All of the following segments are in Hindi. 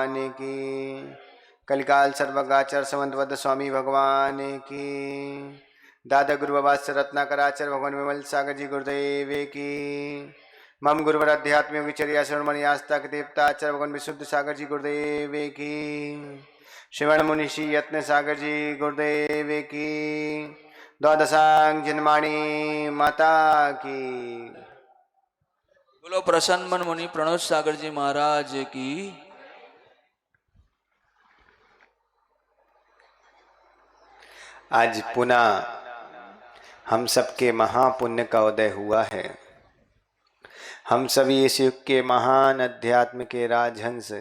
भगवान की। कलिकाल सर्वगाचार समन्वत स्वामी भगवान की। दादा गुरु बाबा रत्नाकराचार्य भगवान विमल सागर जी गुरुदेव की। मम गुरुवर अध्यात्म विचर्या श्रवणमणि आस्था के देवताचार्य भगवान विशुद्ध सागर जी गुरुदेव की। श्रवण मुनिषि यत्न सागर जी गुरुदेव की। द्वादशांग जिनमाणी माता की। बोलो प्रसन्न मन मुनि प्रणोद सागर जी महाराज की। आज पुनः हम सबके महापुण्य का उदय हुआ है। हम सभी इस युग के महान अध्यात्म के राजहंस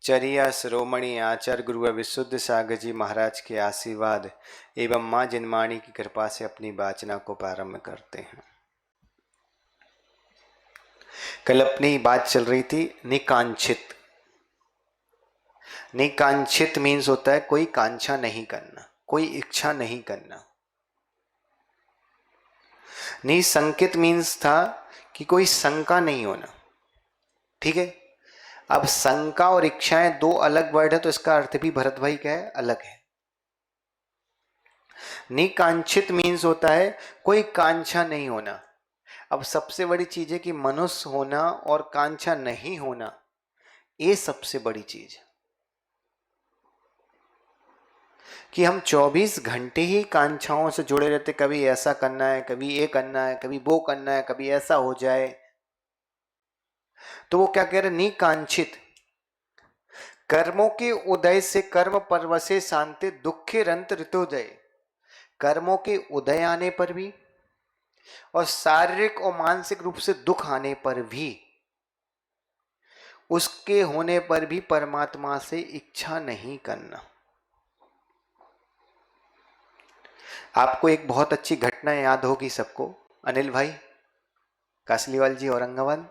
चरिया शिरोमणि आचार्य गुरु विशुद्ध सागर जी महाराज के आशीर्वाद एवं माँ जिनमाणी की कृपा से अपनी वाचना को प्रारंभ करते हैं। कल अपनी बात चल रही थी निकांक्षित। निकांक्षित मीन्स होता है कोई कांक्षा नहीं करना, कोई इच्छा नहीं करना। निसंकित मीन्स था कि कोई शंका नहीं होना। ठीक है, अब शंका और इच्छाएं दो अलग वर्ड है, तो इसका अर्थ भी भरत भाई क्या है, अलग है। निकांक्षित मीन्स होता है कोई कांक्षा नहीं होना। अब सबसे बड़ी चीज है कि मनुष्य होना और कांक्षा नहीं होना, ये सबसे बड़ी चीज है। कि हम 24 घंटे ही कांक्षाओं से जुड़े रहते, कभी ऐसा करना है, कभी ये करना है, कभी वो करना है, कभी ऐसा हो जाए। तो वो क्या कह रहे, निकांक्षित। कर्मों के उदय से कर्म परवशे शांति दुखे रंत ऋतोदय। कर्मों के उदय आने पर भी और शारीरिक और मानसिक रूप से दुख आने पर भी, उसके होने पर भी परमात्मा से इच्छा नहीं करना। आपको एक बहुत अच्छी घटना याद होगी सबको, अनिल भाई कासलीवाल जी औरंगाबाद।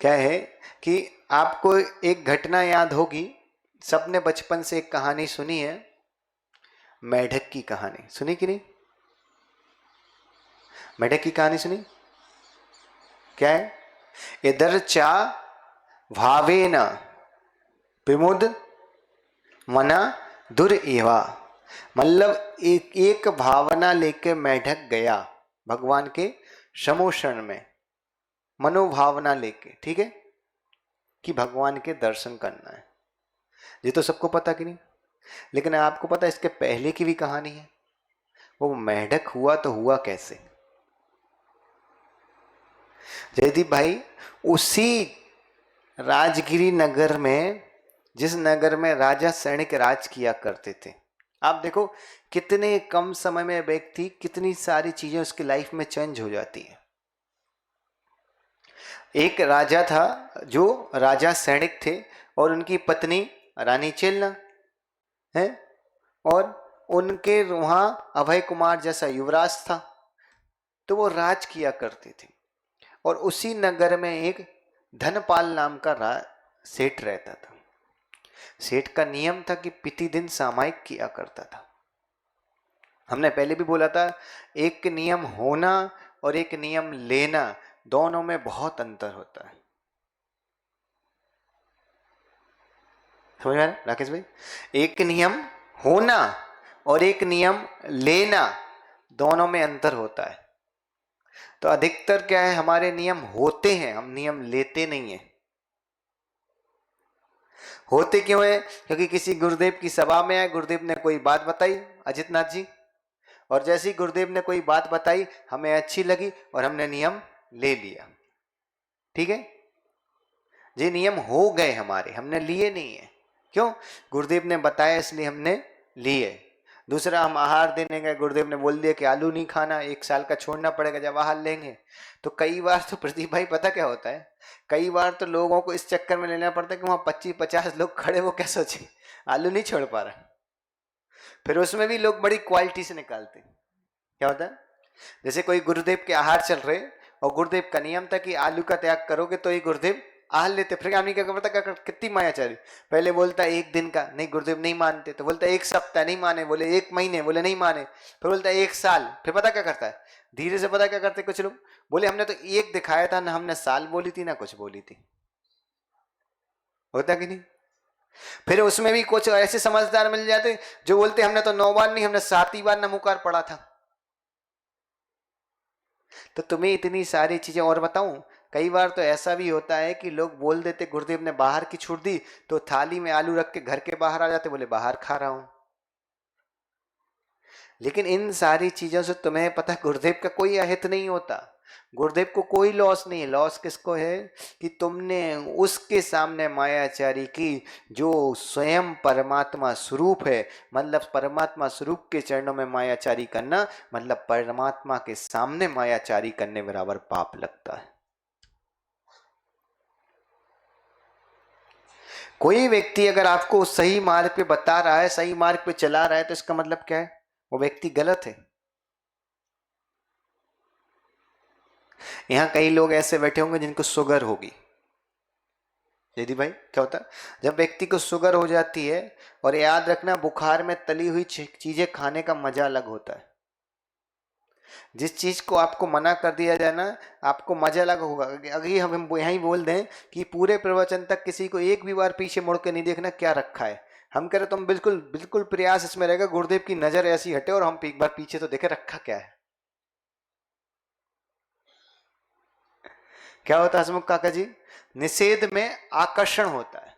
क्या है कि आपको एक घटना याद होगी, सबने बचपन से एक कहानी सुनी है, मेढक की कहानी सुनी कि नहीं? मेढक की कहानी सुनी? क्या है, इधर चा भावेन विमुद मना दुर एवा। मतलब एक भावना लेके मेढक गया भगवान के समोषण में, मनोभावना लेके, ठीक है, कि भगवान के दर्शन करना है। ये तो सबको पता कि नहीं? लेकिन आपको पता इसके पहले की भी कहानी है। वो मेढक हुआ तो हुआ कैसे? जयदीप भाई, उसी राजगिरी नगर में, जिस नगर में राजा सैनिक राज किया करते थे, आप देखो कितने कम समय में व्यक्ति कितनी सारी चीजें उसकी लाइफ में चेंज हो जाती है। एक राजा था जो राजा सैनिक थे और उनकी पत्नी रानी चेलना है, और उनके वहां अभय कुमार जैसा युवराज था। तो वो राज किया करते थे और उसी नगर में एक धनपाल नाम का सेठ रहता था। सेठ का नियम था कि प्रतिदिन सामायिक किया करता था। हमने पहले भी बोला था, एक नियम होना और एक नियम लेना, दोनों में बहुत अंतर होता है। समझ में आ रहा है राकेश भाई? एक नियम होना और एक नियम लेना, दोनों में अंतर होता है। तो अधिकतर क्या है, हमारे नियम होते हैं, हम नियम लेते नहीं हैं। होते क्यों है? क्योंकि किसी गुरुदेव की सभा में आए, गुरुदेव ने कोई बात बताई अजित नाथ जी, और जैसे ही गुरुदेव ने कोई बात बताई हमें अच्छी लगी और हमने नियम ले लिया। ठीक है, ये नियम हो गए हमारे, हमने लिए नहीं है। क्यों? गुरुदेव ने बताया इसलिए हमने लिए। दूसरा, हम आहार देने गए, गुरुदेव ने बोल दिया कि आलू नहीं खाना, 1 साल का छोड़ना पड़ेगा जब आहार लेंगे। तो कई बार तो प्रदीप भाई पता क्या होता है, कई बार तो लोगों को इस चक्कर में लेना पड़ता है कि वहां 25-50 लोग खड़े, वो क्या सोचे आलू नहीं छोड़ पा रहा। फिर उसमें भी लोग बड़ी क्वालिटी से निकालते हैं। क्या होता है, जैसे कोई गुरुदेव के आहार चल रहे और गुरुदेव का नियम था कि आलू का त्याग करोगे तो ही गुरुदेव आहार लेते। फिर आदमी क्या करता, कितनी माया चली, पहले बोलता 1 दिन का, नहीं गुरुदेव नहीं मानते, तो बोलता 1 सप्ताह, नहीं माने, बोले 1 महीने, बोले नहीं माने, फिर बोलता 1 साल। फिर पता क्या करता है, धीरे से पता क्या करते कुछ लोग, बोले हमने तो 1 दिखाया था ना, हमने साल बोली थी ना कुछ बोली थी। होता कि नहीं? फिर उसमें भी कुछ ऐसे समझदार मिल जाते जो बोलते हमने तो 9 बार नहीं, हमने 7 ही बार नमोकार पढ़ा था। तो तुम्हें इतनी सारी चीजें और बताऊं, कई बार तो ऐसा भी होता है कि लोग बोल देते गुरुदेव ने बाहर की छूट दी, तो थाली में आलू रख के घर के बाहर आ जाते, बोले बाहर खा रहा हूं। लेकिन इन सारी चीजों से तुम्हें पता है गुरुदेव का कोई अहित नहीं होता, गुरुदेव को कोई लॉस नहीं है। लॉस किसको है कि तुमने उसके सामने मायाचारी की जो स्वयं परमात्मा स्वरूप है, मतलब परमात्मा स्वरूप के चरणों में मायाचारी करना मतलब परमात्मा के सामने मायाचारी करने बराबर पाप लगता है। कोई व्यक्ति अगर आपको सही मार्ग पे बता रहा है, सही मार्ग पे चला रहा है, तो इसका मतलब क्या है? वो व्यक्ति गलत है। यहां कई लोग ऐसे बैठे होंगे जिनको शुगर होगी। यदि भाई क्या होता है जब व्यक्ति को शुगर हो जाती है, और याद रखना बुखार में तली हुई चीजें खाने का मजा अलग होता है। जिस चीज को आपको मना कर दिया जाए ना, आपको मजा अलग होगा। अगर हम यही बोल दें कि पूरे प्रवचन तक किसी को एक भी बार पीछे मुड़ के नहीं देखना क्या रखा है, हम कह रहे तुम बिल्कुल बिल्कुल प्रयास इसमें रहेगा गुरुदेव की नजर ऐसी हटे और हम एक बार पीछे तो देखे रखा क्या है। क्या होता है हसमुख काका जी? निषेध में आकर्षण होता है।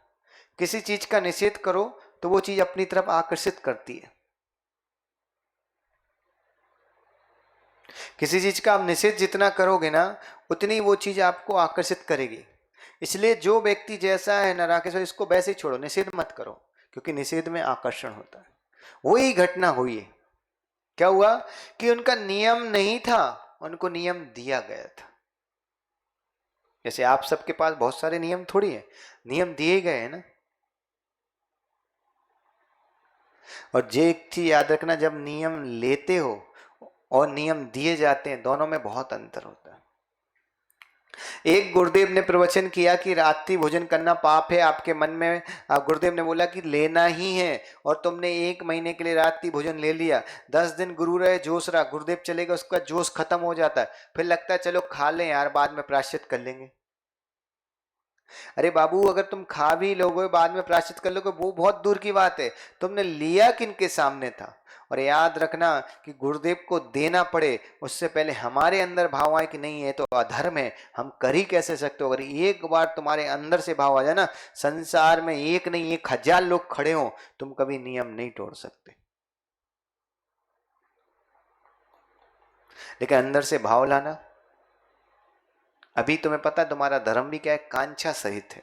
किसी चीज का निषेध करो तो वो चीज अपनी तरफ आकर्षित करती है। किसी चीज का आप निषेध जितना करोगे ना, उतनी वो चीज आपको आकर्षित करेगी। इसलिए जो व्यक्ति जैसा है ना राकेश भाई, इसको वैसे ही छोड़ो, निषेध मत करो, क्योंकि निषेध में आकर्षण होता है। वही घटना हुई है। क्या हुआ कि उनका नियम नहीं था, उनको नियम दिया गया था। जैसे आप सबके पास बहुत सारे नियम थोड़ी है, नियम दिए गए हैं ना। और जे एक चीज याद रखना, जब नियम लेते हो और नियम दिए जाते हैं, दोनों में बहुत अंतर होता है। एक गुरुदेव ने प्रवचन किया कि रात्रि भोजन करना पाप है आपके मन में। गुरुदेव ने बोला कि लेना ही है, और तुमने 1 महीने के लिए रात्रि भोजन ले लिया, 10 दिन गुरु रहे, जोश रहा, गुरुदेव चले गए, उसका जोश खत्म हो जाता है, फिर लगता है चलो खा लें यार, बाद में प्रायश्चित कर लेंगे। अरे बाबू, अगर तुम खा भी लोगे बाद में प्रायश्चित कर लोगे, वो बहुत दूर की बात है। तुमने लिया किनके सामने था? और याद रखना कि गुरुदेव को देना पड़े उससे पहले हमारे अंदर भाव आए कि नहीं ये तो अधर्म है, हम कर ही कैसे सकते हो। अगर एक बार तुम्हारे अंदर से भाव आ जाए ना, संसार में एक नहीं 1000 लोग खड़े हो, तुम कभी नियम नहीं तोड़ सकते। लेकिन अंदर से भाव लाना, अभी तुम्हें पता है तुम्हारा धर्म भी क्या है? कांछा सहित है।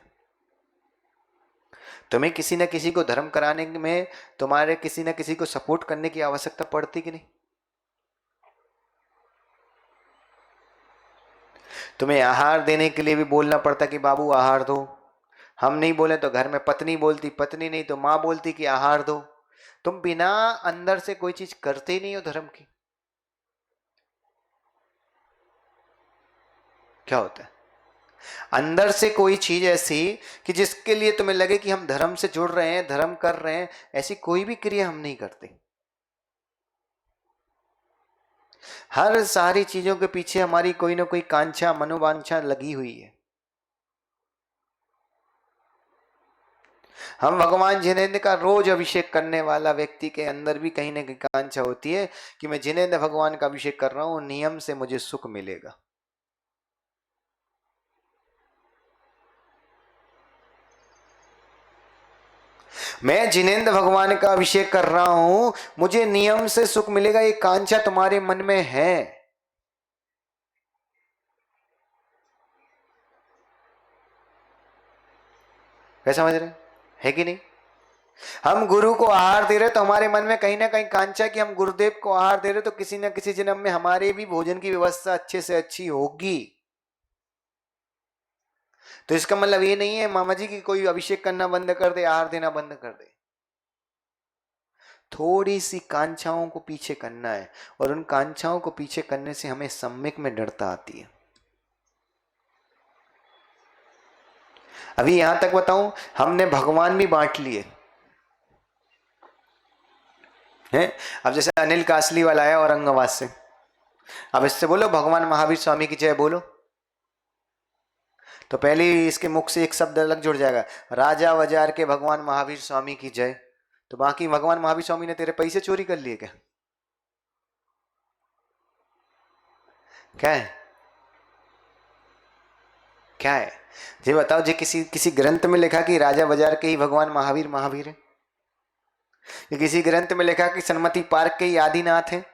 तुम्हें किसी न किसी को धर्म कराने में तुम्हारे किसी न किसी को सपोर्ट करने की आवश्यकता पड़ती कि नहीं? तुम्हें आहार देने के लिए भी बोलना पड़ता कि बाबू आहार दो। हम नहीं बोले तो घर में पत्नी बोलती, पत्नी नहीं तो मां बोलती कि आहार दो। तुम बिना अंदर से कोई चीज करते ही नहीं हो धर्म की। क्या होता है अंदर से कोई चीज ऐसी कि जिसके लिए तुम्हें लगे कि हम धर्म से जुड़ रहे हैं, धर्म कर रहे हैं, ऐसी कोई भी क्रिया हम नहीं करते। हर सारी चीजों के पीछे हमारी कोई ना कोई कांछा मनोवांछा लगी हुई है। हम भगवान जिनेंद्र का रोज अभिषेक करने वाला व्यक्ति के अंदर भी कहीं ना कहीं कांछा होती है कि मैं जिनेंद्र भगवान का अभिषेक कर रहा हूं, नियम से मुझे सुख मिलेगा। मैं जिनेंद्र भगवान का अभिषेक कर रहा हूं, मुझे नियम से सुख मिलेगा, ये कांछा तुम्हारे मन में है। कैसा समझ रहे है कि नहीं? हम गुरु को आहार दे रहे तो हमारे मन में कहीं ना कहीं कांछा कि हम गुरुदेव को आहार दे रहे तो किसी न किसी जन्म में हमारे भी भोजन की व्यवस्था अच्छे से अच्छी होगी। तो इसका मतलब ये नहीं है मामा जी की कोई अभिषेक करना बंद कर दे, आहार देना बंद कर दे। थोड़ी सी कांछाओं को पीछे करना है, और उन कांछाओं को पीछे करने से हमें सम्यक में दृढ़ता आती है। अभी यहां तक बताऊं, हमने भगवान भी बांट लिए हैं। अब जैसे अनिल कासली वाला है औरंगाबाद से, अब इससे बोलो भगवान महावीर स्वामी की जय बोलो। तो पहले ही इसके मुख से एक शब्द अलग जुड़ जाएगा, राजा बाजार के भगवान महावीर स्वामी की जय। तो बाकी भगवान महावीर स्वामी ने तेरे पैसे चोरी कर लिए क्या? क्या है, क्या है जी बताओ जी। किसी ग्रंथ में लिखा कि राजा बाजार के ही भगवान महावीर महावीर है? कि किसी ग्रंथ में लिखा कि सन्मति पार्क के ही आदिनाथ है?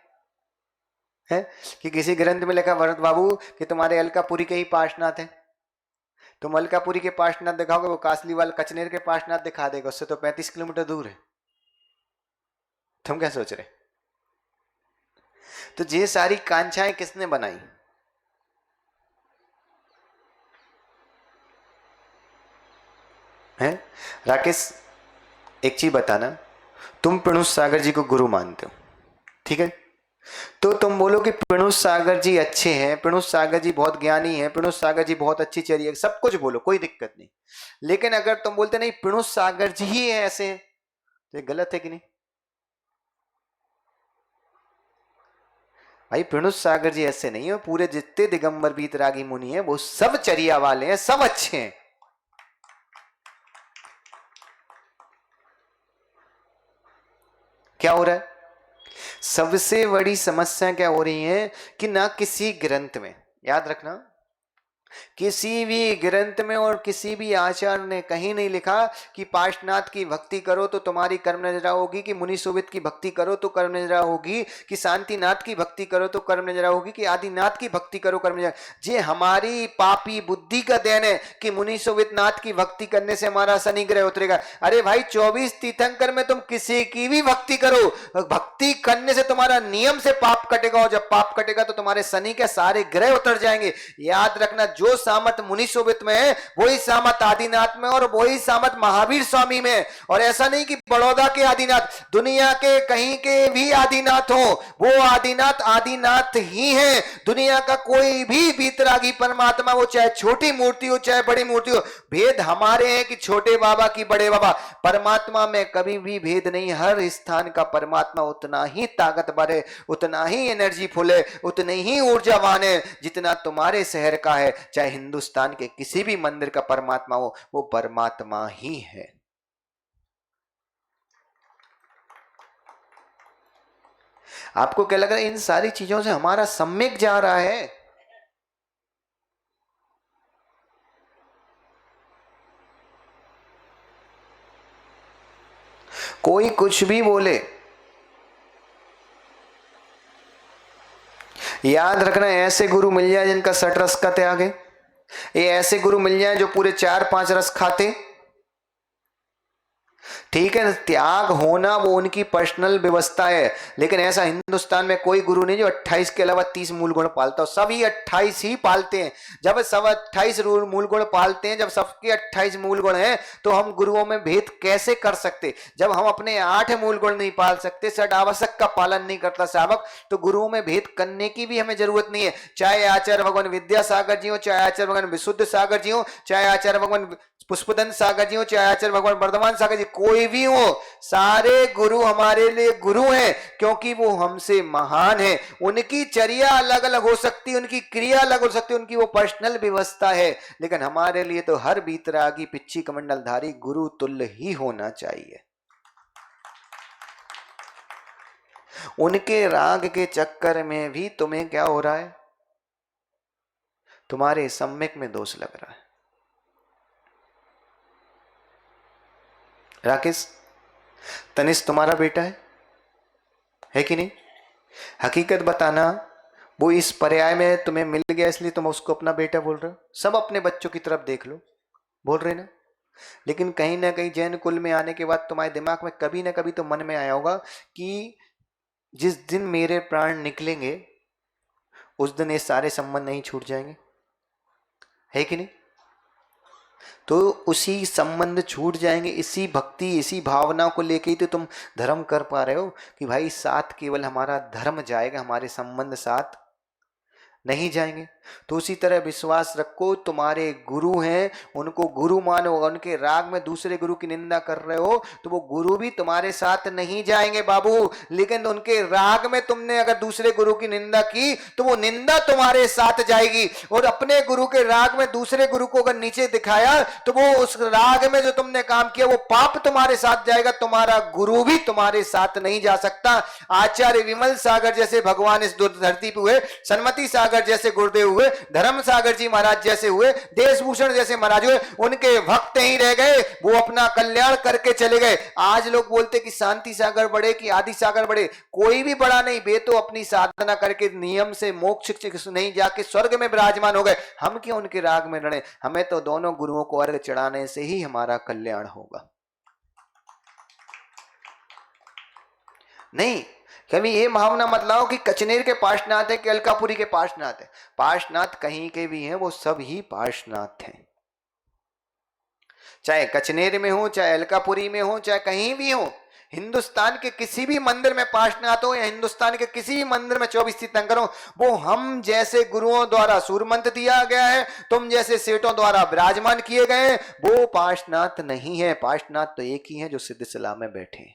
कि किसी ग्रंथ में लिखा भरत बाबू कि तुम्हारे अलकापुरी के ही पार्शनाथ है? तुम अलकापुरी के पार्शनाथ दिखाओगे, वो कासलीवाल कचनेर के पार्शनाथ दिखा देगा, उससे तो 35 किलोमीटर दूर है। तुम क्या सोच रहे? तो ये सारी कांछाएं किसने बनाई? है राकेश, एक चीज बताना, तुम प्रणुष सागर जी को गुरु मानते हो, ठीक है? तो तुम बोलो कि प्रणुष सागर जी अच्छे हैं, प्रणुष सागर जी बहुत ज्ञानी हैं, प्रणुष सागर जी बहुत अच्छी चरिया, सब कुछ बोलो, कोई दिक्कत नहीं। लेकिन अगर तुम बोलते नहीं प्रणुष सागर जी ही है ऐसे हैं, तो ये गलत है कि नहीं भाई? प्रणुष सागर जी ऐसे नहीं है, पूरे जितने दिगंबर वीतरागी मुनि हैं वो सब चरिया वाले हैं, सब अच्छे हैं। क्या हो रहा है? सबसे बड़ी समस्या क्या हो रही है कि ना किसी ग्रंथ में, याद रखना, किसी भी ग्रंथ में और किसी भी आचार्य ने कहीं नहीं लिखा कि पार्श्वनाथ की भक्ति करो तो तुम्हारी कर्म नजरा होगी, कि मुनि सुवित की भक्ति करो तो कर्म नजरा होगी, कि शांतिनाथ की भक्ति करो तो कर्म नजरा होगी, कि आदिनाथ की भक्ति करो कर्म नजरा। ये हमारी पापी बुद्धि का देन है कि मुनि सुवित नाथ की भक्ति करने से हमारा शनि ग्रह उतरेगा। अरे भाई 24 तीर्थंकर में तुम किसी की भी भक्ति करो, भक्ति करने से तुम्हारा नियम से पाप कटेगा, और जब पाप कटेगा तो तुम्हारे शनि के सारे ग्रह उतर जाएंगे। याद रखना, जो सामत मुनि शोभित में है वही सामत आदिनाथ में और वही सामत महावीर स्वामी में। और ऐसा नहीं कि बड़ौदा के आदिनाथ, दुनिया के कहीं के भी आदिनाथ हो, वो आदिनाथ आदिनाथ ही है। दुनिया का कोई भी वीतरागी परमात्मा, वो चाहे छोटी मूर्ति हो चाहे बड़ी मूर्ति हो, भेद हमारे हैं कि छोटे बाबा की बड़े बाबा। परमात्मा में कभी भी भेद नहीं। हर स्थान का परमात्मा उतना ही ताकतवर है, उतना ही एनर्जीफुल है, उतनी ही ऊर्जावान है जितना तुम्हारे शहर का है। चाहे हिंदुस्तान के किसी भी मंदिर का परमात्मा हो, वो परमात्मा ही है। आपको क्या लग रहा है इन सारी चीजों से हमारा सम्यक जा रहा है? कोई कुछ भी बोले, याद रखना, ऐसे गुरु मिल जाए जिनका 60 रस का त्याग है, ये ऐसे गुरु मिल जाए जो पूरे 4-5 रस खाते, ठीक है? त्याग होना वो उनकी पर्सनल व्यवस्था है, लेकिन ऐसा हिंदुस्तान में कोई गुरु नहीं जो 28 के अलावा 30 मूल गुण पालता हो। सभी 28 ही पालते हैं। जब सब 28 मूल गुण पालते हैं, जब सबके 28 मूल गुण हैं, तो हम गुरुओं में भेद कैसे कर सकते? जब हम अपने 8 मूल गुण नहीं पाल सकते, षड आवश्यक का पालन नहीं करता सावक, तो गुरुओं में भेद करने की भी हमें जरूरत नहीं है। चाहे आचार्य भगवान विद्यासागर जी हो, चाहे आचार्य भगवान विशुद्ध सागर जी हो, चाहे आचार्य भगवान पुष्पदंत सागर जी हो, चाहे आचार्य भगवान वर्धमान सागर जी, कोई भी हो, सारे गुरु हमारे लिए गुरु हैं, क्योंकि वो हमसे महान है। उनकी चर्या अलग अलग हो सकती है, उनकी क्रिया अलग हो सकती है, उनकी वो पर्सनल व्यवस्था है, लेकिन हमारे लिए तो हर बीतरागी पिच्ची कमंडलधारी गुरु तुल्य ही होना चाहिए। उनके राग के चक्कर में भी तुम्हें क्या हो रहा है? तुम्हारे सम्यक में दोष लग रहा है। राकेश, तनिष्क तुम्हारा बेटा है कि नहीं? हकीकत बताना, वो इस पर्याय में तुम्हें मिल गया इसलिए तुम उसको अपना बेटा बोल रहे हो? सब अपने बच्चों की तरफ देख लो, बोल रहे ना? लेकिन कहीं ना कहीं जैन कुल में आने के बाद तुम्हारे दिमाग में कभी ना कभी तो मन में आया होगा कि जिस दिन मेरे प्राण निकलेंगे उस दिन ये सारे संबंध नहीं छूट जाएंगे, है कि नहीं? तो उसी संबंध छूट जाएंगे, इसी भक्ति इसी भावना को लेके ही तो तुम धर्म कर पा रहे हो कि भाई साथ केवल हमारा धर्म जाएगा, हमारे संबंध साथ नहीं जाएंगे। तो उसी तरह विश्वास रखो, तुम्हारे गुरु हैं, उनको गुरु मानो। उनके राग में दूसरे गुरु की निंदा कर रहे हो तो वो गुरु भी तुम्हारे साथ नहीं जाएंगे बाबू। लेकिन उनके राग में तुमने अगर दूसरे गुरु की निंदा की तो वो निंदा तुम्हारे साथ जाएगी। और अपने गुरु के राग में दूसरे गुरु को अगर नीचे दिखाया तो वो उस राग में जो तुमने काम किया वो पाप तुम्हारे साथ जाएगा, तुम्हारा गुरु भी तुम्हारे साथ नहीं जा सकता। आचार्य विमल सागर जैसे भगवान इस धरती पे हुए, सन्मति सागर जैसे गुरुदेव हुए, धर्म सागर जी महाराज जैसे हुए, देशभूषण जैसे महाराज हुए, उनके भक्त ही रह गए, वो अपना कल्याण करके चले गए। आज लोग बोलते कि शांति सागर बढ़े कि आदि सागर बढ़े, कोई भी बड़ा नहीं। वे तो अपनी साधना करके नियम से मोक्ष नहीं जाके स्वर्ग में विराजमान हो गए। हम क्यों उनके राग में लड़े? हमें तो दोनों गुरुओं को अर्घ चढ़ाने से ही हमारा कल्याण होगा। नहीं, कभी ये भावना मत लाओ कि कचनेर के पार्श्वनाथ है कि अलकापुरी के पार्श्वनाथ है। पार्श्वनाथ कहीं के भी हैं, वो सब ही पार्श्वनाथ हैं। चाहे कचनेर में हो, चाहे अलकापुरी में हो, चाहे कहीं भी हो, हिंदुस्तान के किसी भी मंदिर में पार्श्वनाथ हो या हिंदुस्तान के किसी भी मंदिर में 24 तीर्थंकर हो, वो हम जैसे गुरुओं द्वारा सूरमंत्र दिया गया है, तुम जैसे सेठों द्वारा विराजमान किए गए हैं, वो पार्श्वनाथ नहीं है। पार्श्वनाथ तो एक ही है जो सिद्धशिला में बैठे हैं,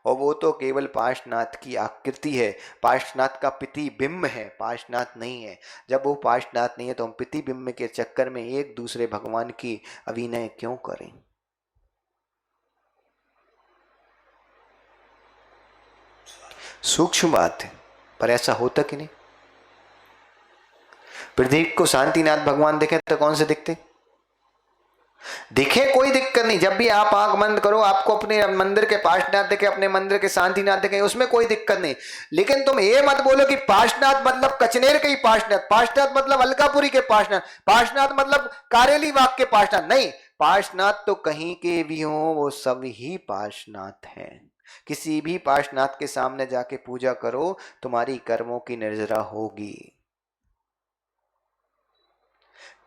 और वो तो केवल पार्श्वनाथ की आकृति है, पार्श्वनाथ का प्रतिबिंब है, पार्श्वनाथ नहीं है। जब वो पार्श्वनाथ नहीं है तो हम प्रतिबिंब के चक्कर में एक दूसरे भगवान की अभिनय क्यों करें? सूक्ष्म बात है, पर ऐसा होता कि नहीं? प्रदीप को शांतिनाथ भगवान दिखे तो कौन से दिखते? दिखे, कोई दिक्कत नहीं। जब भी आप आंख बंद करो आपको अपने मंदिर के पार्श्वनाथ दिखे, अपने मंदिर के शांतिनाथ दिखे, उसमें कोई दिक्कत नहीं। लेकिन तुम ये मत बोलो कि पार्श्वनाथ मतलब कचनेर के ही पार्श्वनाथ, पार्श्वनाथ मतलब अलकापुरी के पार्श्वनाथ, पार्श्वनाथ मतलब कारेली बाग के पार्श्वनाथ। नहीं, पार्श्वनाथ तो कहीं के भी हो, वो सब ही पार्श्वनाथ हैं। किसी भी पार्श्वनाथ के सामने जाके पूजा करो, तुम्हारी कर्मों की निर्जरा होगी।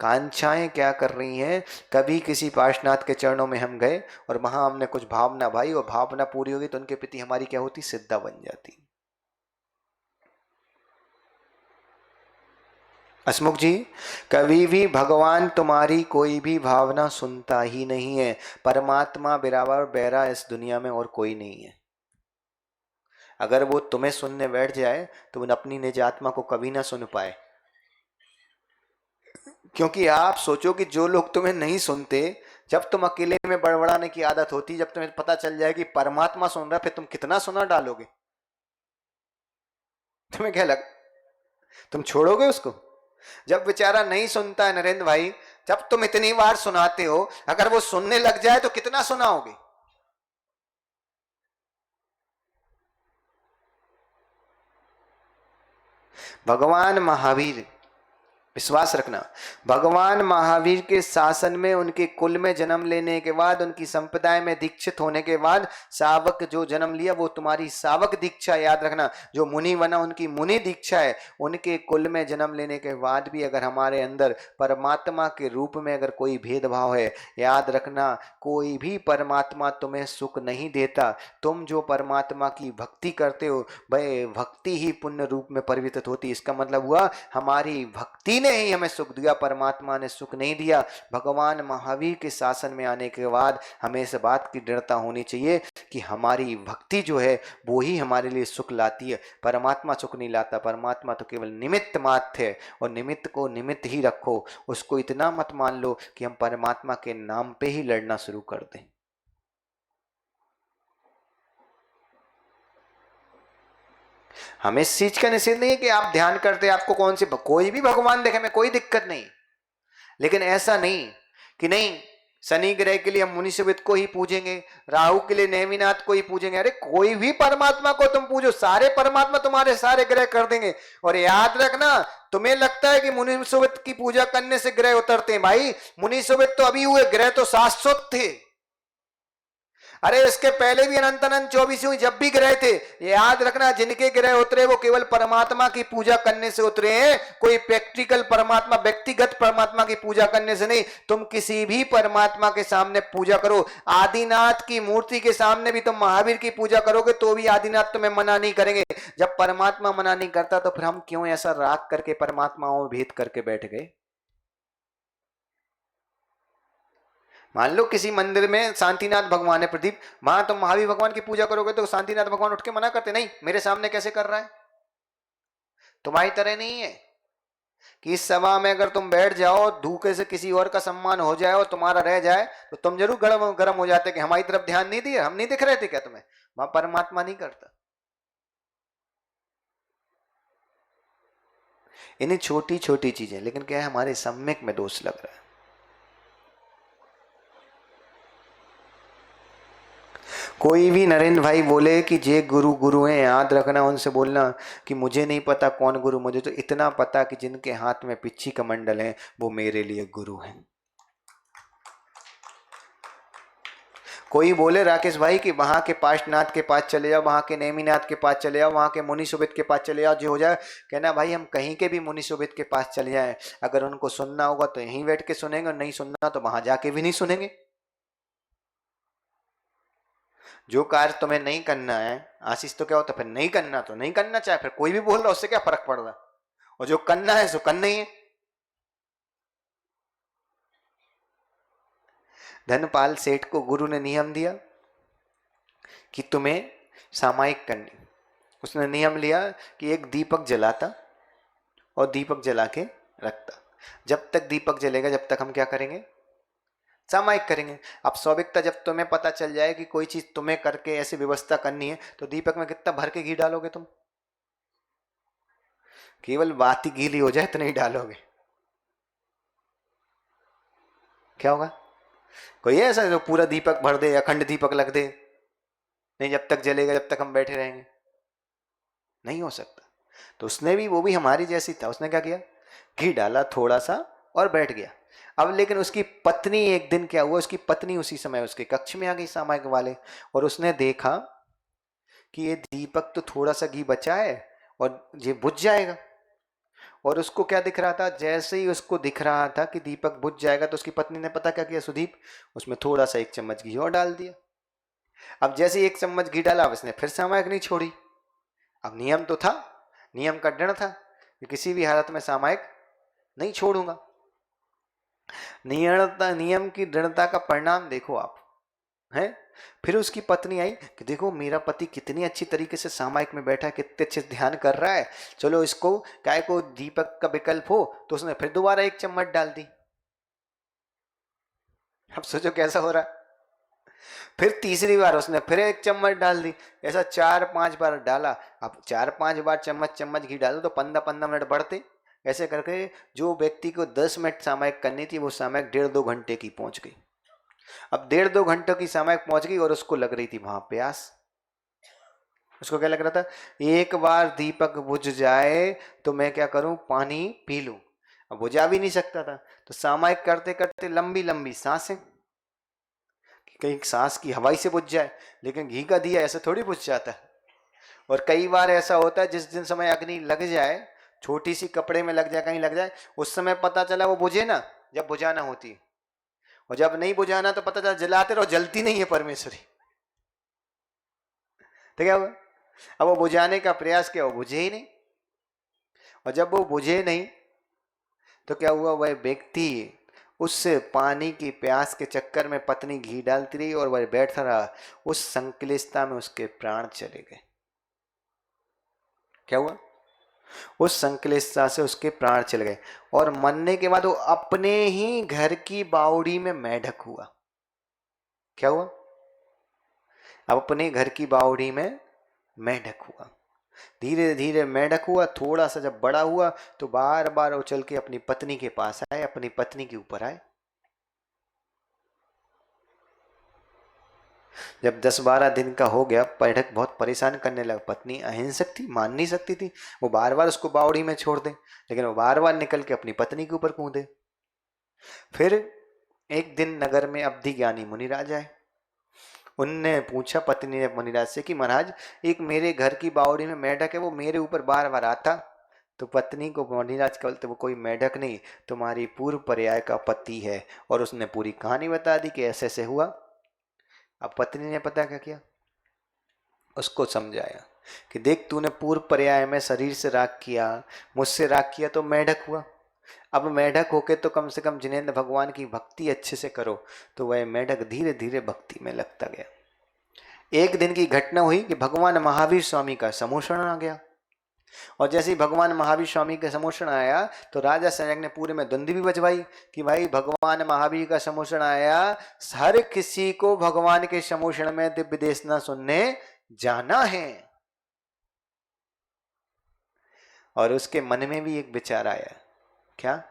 कांक्षाएं क्या कर रही हैं? कभी किसी पार्श्वनाथ के चरणों में हम गए और वहां हमने कुछ भावना भाई, और भावना पूरी होगी तो उनके प्रति हमारी क्या होती? श्रद्धा बन जाती। हसमुख जी, कभी भी भगवान तुम्हारी कोई भी भावना सुनता ही नहीं है। परमात्मा बराबर बैरा इस दुनिया में और कोई नहीं है। अगर वो तुम्हें सुनने बैठ जाए तो वो अपनी निज आत्मा को कभी ना सुन पाए। क्योंकि आप सोचो कि जो लोग तुम्हें नहीं सुनते, जब तुम अकेले में बड़बड़ाने की आदत होती, जब तुम्हें पता चल जाए कि परमात्मा सुन रहा है, फिर तुम कितना सुना डालोगे? तुम्हें क्या लग, तुम छोड़ोगे उसको? जब बेचारा नहीं सुनता है नरेंद्र भाई, जब तुम इतनी बार सुनाते हो, अगर वो सुनने लग जाए तो कितना सुनाओगे? भगवान महावीर, विश्वास रखना, भगवान महावीर के शासन में, उनके कुल में जन्म लेने के बाद, उनकी संप्रदाय में दीक्षित होने के बाद, सावक जो जन्म लिया वो तुम्हारी सावक दीक्षा, याद रखना। जो मुनि बना उनकी मुनि दीक्षा है। उनके कुल में जन्म लेने के बाद भी अगर हमारे अंदर परमात्मा के रूप में अगर कोई भेदभाव है, याद रखना, कोई भी परमात्मा तुम्हें सुख नहीं देता। तुम जो परमात्मा की भक्ति करते हो, वह भक्ति ही पुण्य रूप में परिवर्तित होती। इसका मतलब हुआ हमारी भक्ति ने ही हमें सुख दिया, परमात्मा ने सुख नहीं दिया। भगवान महावीर के शासन में आने के बाद हमें इस बात की दृढ़ता होनी चाहिए कि हमारी भक्ति जो है वो ही हमारे लिए सुख लाती है, परमात्मा सुख नहीं लाता। परमात्मा तो केवल निमित्त मात्र है, और निमित्त को निमित्त ही रखो। उसको इतना मत मान लो कि हम परमात्मा के नाम पे ही लड़ना शुरू कर दें। हमें इस चीज का निषेध नहीं है कि आप ध्यान करते, आपको कौन से कोई भी भगवान देखे, में कोई दिक्कत नहीं। लेकिन ऐसा नहीं कि नहीं, शनि ग्रह के लिए हम मुनि सुवित को ही पूजेंगे, राहु के लिए नेमिनाथ को ही पूजेंगे। अरे कोई भी परमात्मा को तुम पूजो, सारे परमात्मा तुम्हारे सारे ग्रह कर देंगे। और याद रखना, तुम्हें लगता है कि मुनि सुवित की पूजा करने से ग्रह उतरते हैं, भाई मुनि सुवित तो अभी हुए, ग्रह तो शाश्वत थे। अरे इसके पहले भी अनंत अनंत 24 जब भी ग्रह थे, ये याद रखना, जिनके ग्रह उतरे वो केवल परमात्मा की पूजा करने से उतरे हैं, कोई प्रैक्टिकल परमात्मा, व्यक्तिगत परमात्मा की पूजा करने से नहीं। तुम किसी भी परमात्मा के सामने पूजा करो, आदिनाथ की मूर्ति के सामने भी तुम महावीर की पूजा करोगे तो भी आदिनाथ तुम्हें मना नहीं करेंगे। जब परमात्मा मना नहीं करता तो फिर हम क्यों ऐसा राग करके परमात्माओं में भेद करके बैठ गए। मान लो किसी मंदिर में शांतिनाथ भगवान है प्रदीप, वहां तुम महावीर भगवान की पूजा करोगे तो शांतिनाथ भगवान उठ के मना करते, नहीं मेरे सामने कैसे कर रहा है। तुम्हारी तरह नहीं है कि इस सभा में अगर तुम बैठ जाओ, धूके से किसी और का सम्मान हो जाए और तुम्हारा रह जाए तो तुम जरूर गरम गरम हो जाते कि हमारी तरफ ध्यान नहीं दिया, हम नहीं दिख रहे थे क्या तुम्हें। वहां परमात्मा नहीं करता। इन्हीं छोटी छोटी चीजें, लेकिन क्या है हमारे सम्यक में दोष लग रहा है। कोई भी नरेंद्र भाई बोले कि जे गुरु गुरु हैं, याद रखना उनसे बोलना कि मुझे नहीं पता कौन गुरु, मुझे तो इतना पता कि जिनके हाथ में पिच्छी कमंडल है वो मेरे लिए गुरु हैं। कोई बोले राकेश भाई कि वहां के पाशनाथ के पास चले जाओ, वहां के नेमीनाथ के पास चले जाओ, वहां के मुनि सुबित के पास चले जाओ, जो हो जाए। कहना भाई हम कहीं के भी मुनि सुबित के पास चले जाएं, अगर उनको सुनना होगा तो यहीं बैठ के सुनेंगे और नहीं सुनना तो वहां जाके भी नहीं सुनेंगे। जो कार्य तुम्हें नहीं करना है आशीष, तो क्या होता फिर नहीं करना तो नहीं करना, चाहे फिर कोई भी बोल रहा उससे क्या फर्क पड़ रहा, और जो करना है सो करना ही है। धनपाल सेठ को गुरु ने नियम दिया कि तुम्हें सामायिक करनी। उसने नियम लिया कि एक दीपक जलाता और दीपक जला के रखता। जब तक दीपक जलेगा जब तक हम क्या करेंगे, सामायिक करेंगे। अब स्वाभाविकता जब तुम्हें पता चल जाए कि कोई चीज तुम्हें करके ऐसी व्यवस्था करनी है तो दीपक में कितना भर के घी डालोगे तुम, केवल बात ही गीली हो जाए तो नहीं डालोगे, क्या होगा। कोई है ऐसा जो पूरा दीपक भर दे, अखंड दीपक लग दे, नहीं जब तक जलेगा जब तक हम बैठे रहेंगे, नहीं हो सकता। तो उसने भी, वो भी हमारी जैसी था, उसने क्या किया, घी डाला थोड़ा सा और बैठ गया। अब लेकिन उसकी पत्नी, एक दिन क्या हुआ, उसकी पत्नी उसी समय उसके कक्ष में आ गई सामायिक वाले, और उसने देखा कि ये दीपक तो थोड़ा सा घी बचा है और ये बुझ जाएगा। और उसको क्या दिख रहा था, जैसे ही उसको दिख रहा था कि दीपक बुझ जाएगा तो उसकी पत्नी ने पता क्या किया सुदीप, उसमें थोड़ा सा 1 चम्मच घी और डाल दिया। अब जैसे ही 1 चम्मच घी डाला, अब इसने फिर सामायिक नहीं छोड़ी। अब नियम तो था, नियम का दृढ़ था कि किसी भी हालत में सामायिक नहीं छोड़ूंगा। नियम की दृढ़ता का परिणाम देखो आप, हैं। फिर उसकी पत्नी आई कि देखो मेरा पति कितनी अच्छी तरीके से सामायिक में बैठा है, कितने अच्छे से ध्यान कर रहा है, चलो इसको काय को दीपक का विकल्प हो। तो उसने फिर दोबारा 1 चम्मच डाल दी। अब सोचो कैसा हो रहा है। फिर तीसरी बार उसने फिर 1 चम्मच डाल दी। ऐसा 4-5 बार डाला। अब 4-5 बार चम्मच चम्मच घी डालो तो 15-15 मिनट बढ़ते। ऐसे करके जो व्यक्ति को 10 मिनट सामायिक करनी थी वो सामायिक 1.5-2 घंटे की पहुंच गई। अब 1.5-2 घंटों की सामायिक पहुंच गई और उसको लग रही थी वहां प्यास। उसको क्या लग रहा था, एक बार दीपक बुझ जाए तो मैं क्या करूं, पानी पी लूं। अब बुझा भी नहीं सकता था तो सामायिक करते करते लंबी लंबी सांसें, कहीं सांस की हवाई से बुझ जाए। लेकिन घी का दिया ऐसे थोड़ी बुझ जाता है। और कई बार ऐसा होता है जिस दिन समय अग्नि लग जाए, छोटी सी कपड़े में लग जाए, कहीं लग जाए, उस समय पता चला वो बुझे ना जब बुझाना होती, और जब नहीं बुझाना तो पता चला जलाते रहो जलती नहीं है परमेश्वरी। तो क्या हुआ, अब वो बुझाने का प्रयास किया, वो बुझे ही नहीं। और जब वो बुझे नहीं तो क्या हुआ, वह व्यक्ति उस पानी की प्यास के चक्कर में पत्नी घी डालती रही और वह बैठा रहा। उस संक्लिष्टता में उसके प्राण चले गए। क्या हुआ, उस संक्लिष्टता से उसके प्राण चले गए। और मरने के बाद वो अपने ही घर की बावड़ी में मेढक हुआ। क्या हुआ, अब अपने घर की बावड़ी में मेढक हुआ। धीरे धीरे मेढक हुआ, थोड़ा सा जब बड़ा हुआ तो बार बार वो चल के अपनी पत्नी के पास आए, अपनी पत्नी के ऊपर आए। जब 10-12 दिन का हो गया, मेढक बहुत परेशान करने लगा। पत्नी अहिंसक थी, मान नहीं सकती थी, वो बार बार उसको बावड़ी में छोड़ दे, लेकिन वो बार बार निकल के अपनी पत्नी के ऊपर कूदे। फिर एक दिन नगर में अवधि ज्ञानी मुनिराज आए। उनने पूछा पत्नी ने मुनिराज से कि महाराज एक मेरे घर की बावड़ी में मेढक है, वो मेरे ऊपर बार बार आता। तो पत्नी को मुनिराज का बोलते वो कोई मेढक नहीं, तुम्हारी पूर्व पर्याय का पति है। और उसने पूरी कहानी बता दी कि ऐसे ऐसे हुआ। अब पत्नी ने पता क्या किया, उसको समझाया कि देख तूने पूर्व पर्याय में शरीर से राग किया, मुझसे राग किया तो मेढक हुआ। अब मेढक होके तो कम से कम जिनेंद्र भगवान की भक्ति अच्छे से करो। तो वह मेढक धीरे धीरे भक्ति में लगता गया। एक दिन की घटना हुई कि भगवान महावीर स्वामी का समोषण आ गया। और जैसे ही भगवान महावीर स्वामी का समोषण आया तो राजा सैनिक ने पूरे में धुंधी भी बजवाई कि भाई भगवान महावीर का समोषण आया, हर किसी को भगवान के समोषण में दिव्य देशना सुनने जाना है। और उसके मन में भी एक विचार आया, क्या?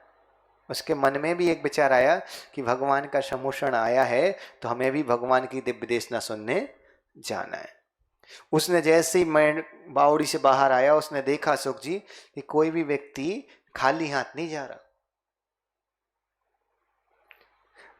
उसके मन में भी एक विचार आया कि भगवान का समोषण आया है तो हमें भी भगवान की दिव्य देशना सुनने जाना है। उसने जैसे ही मैं बावड़ी से बाहर आया, उसने देखा सुख जी कि कोई भी व्यक्ति खाली हाथ नहीं जा रहा।